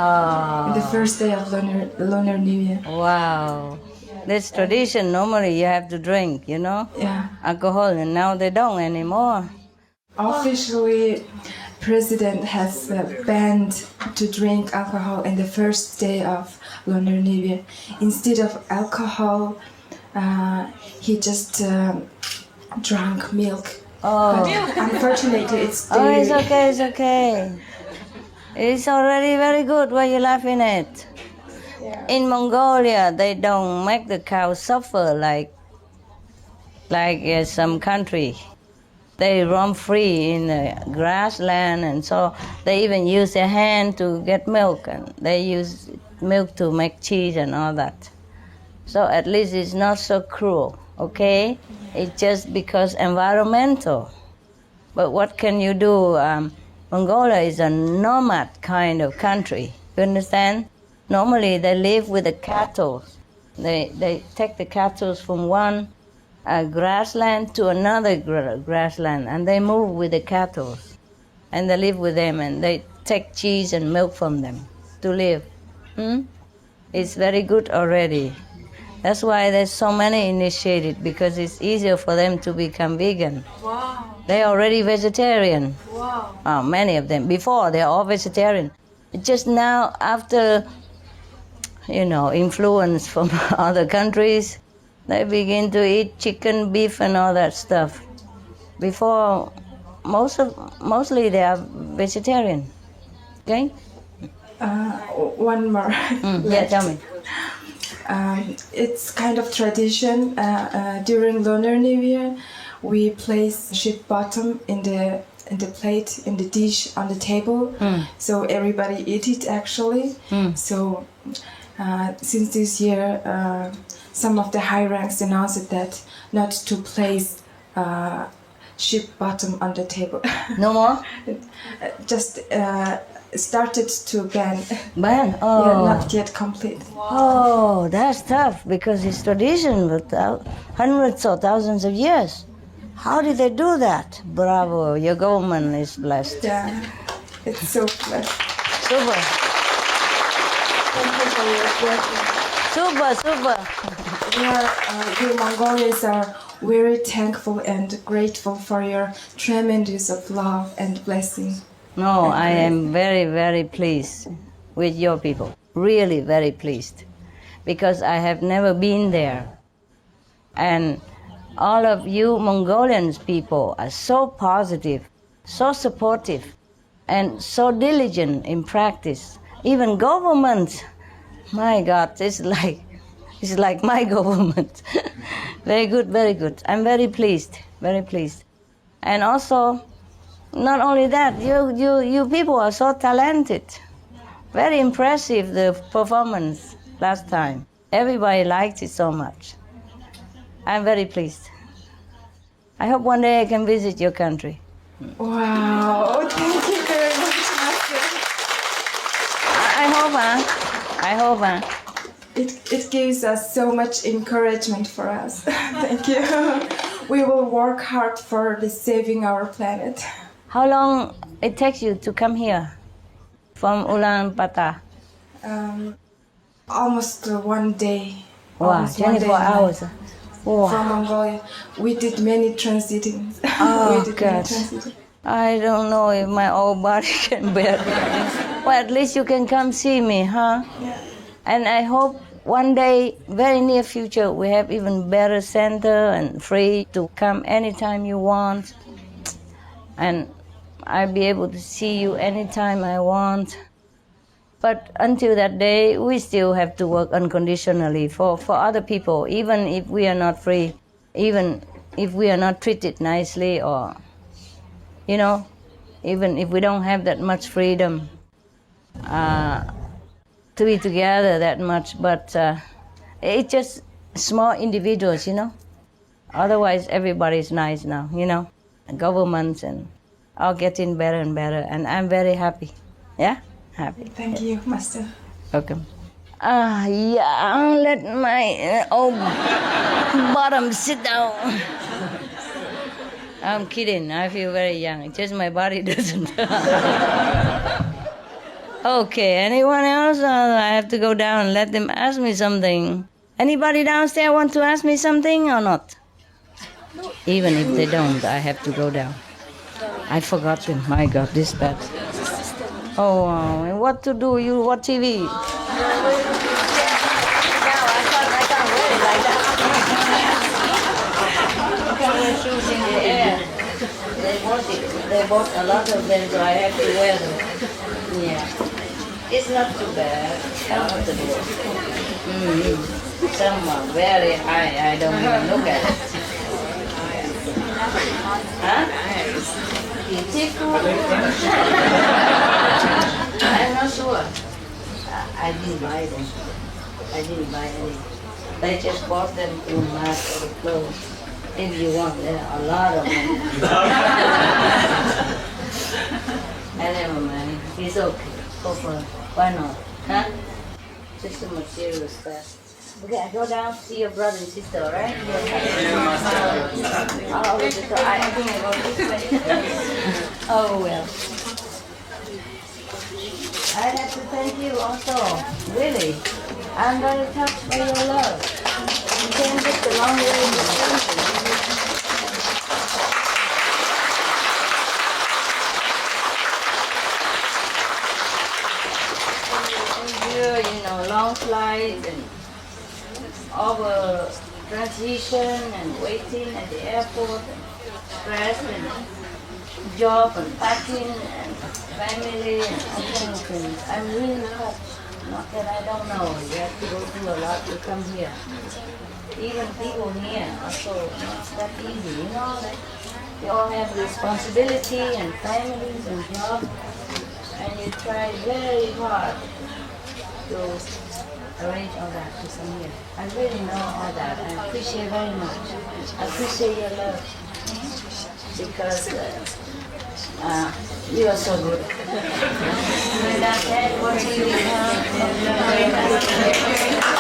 The first day of Lunar New Year. Wow. This tradition, normally you have to drink, you know? Yeah. Alcohol, and now they don't anymore. Officially, President has banned to drink alcohol in the first day of Lunar New Year. Instead of alcohol, he just drank milk. Oh. But unfortunately, it's Oh, dairy. it's okay, it's okay. It's already very good. Why are you laughing at? In Mongolia, they don't make the cow suffer like some country. They roam free in the grassland, and so they even use their hand to get milk, and they use milk to make cheese and all that. So at least it's not so cruel, okay? It's just because environmental. But what can you do? Mongolia is a nomad kind of country, you understand? Normally they live with the cattle. They take the cattle from one grassland to another grassland, and they move with the cattle, and they live with them, and they take cheese and milk from them to live. It's very good already. That's why there's so many initiated, because it's easier for them to become vegan. Wow. They're already vegetarian. Wow. Many of them. Before, they're all vegetarian. Just now, after influence from other countries, they begin to eat chicken, beef, and all that stuff. Before, mostly they are vegetarian. Okay? One more. Yeah, tell me. It's kind of tradition. During Lunar New Year, we place sheep bottom in the plate, in the dish, on the table, so everybody eat it actually. So since this year, some of the high ranks announced that not to place ship bottom on the table. No more? Just started to ban. Ban? Oh. Yeah, not yet complete. Oh, that's tough because it's tradition with hundreds or thousands of years. How did they do that? Bravo, your government is blessed. Yeah, it's so blessed. Super. Thank you for your question. Super. We Mongolians are very thankful and grateful for your tremendous of love and blessing. No, I am very, very pleased with your people. Really very pleased. Because I have never been there. And all of you Mongolians people are so positive, so supportive, and so diligent in practice. Even government, my God, it's like my government. Very good, very good. I'm very pleased, very pleased. And also, not only that, you people are so talented. Very impressive, the performance last time. Everybody liked it so much. I'm very pleased. I hope one day I can visit your country. Wow, thank you very much, Master. I hope. It gives us so much encouragement for us. Thank you. We will work hard for saving our planet. How long it takes you to come here from Ulaanbaatar? Almost 1 day. Wow, Almost 24 hours. Wow. From Mongolia. We did many transiting. Oh, God. I don't know if my old body can bear it. Well, at least you can come see me, huh? Yeah. And I hope one day, very near future, we have even better center and free to come anytime you want. And I'll be able to see you anytime I want. But until that day, we still have to work unconditionally for other people, even if we are not free, even if we are not treated nicely, or, you know, even if we don't have that much freedom to be together that much. But it's just small individuals, you know. Otherwise, everybody's nice now, you know. Governments and all getting better and better, and I'm very happy. Yeah? Happy. Thank you, Master. Welcome. Yeah, let my old bottom sit down. I'm kidding. I feel very young. Just my body doesn't. Okay, anyone else? I have to go down and let them ask me something. Anybody downstairs want to ask me something or not? Even if they don't, I have to go down. I forgot them. My God, this bad. Oh, and what to do? You watch TV? No, I can't wear it like that. I can't wear shoes in the air. They bought a lot of them, so I have to wear them. Yeah. It's not too bad. Comfortable. Some are very high. I don't even look at it. Huh? Beautiful. I'm not sure. I didn't buy them. I didn't buy any. I just bought them to match the clothes. If you want, there are a lot of them. I never mind. It's okay. Go for it. Why not? Huh? Just a material stuff. Okay, I go down to see your brother and sister, all right? I think I go this way. Oh, well. I have to thank you also. Really. I'm very touched by your love. You came just a long way in this country. You know, long flights and over transition and waiting at the airport and stress and job and packing and family and all kinds of things. I'm really touched. Not that I don't know. You have to go through a lot to come here. Even people here are so not that easy, you know. They all have responsibility and families and jobs, and you try very hard to arrange all that to come here. I really know all that. I appreciate very much. I appreciate your love because you are so good. With that, what do you have?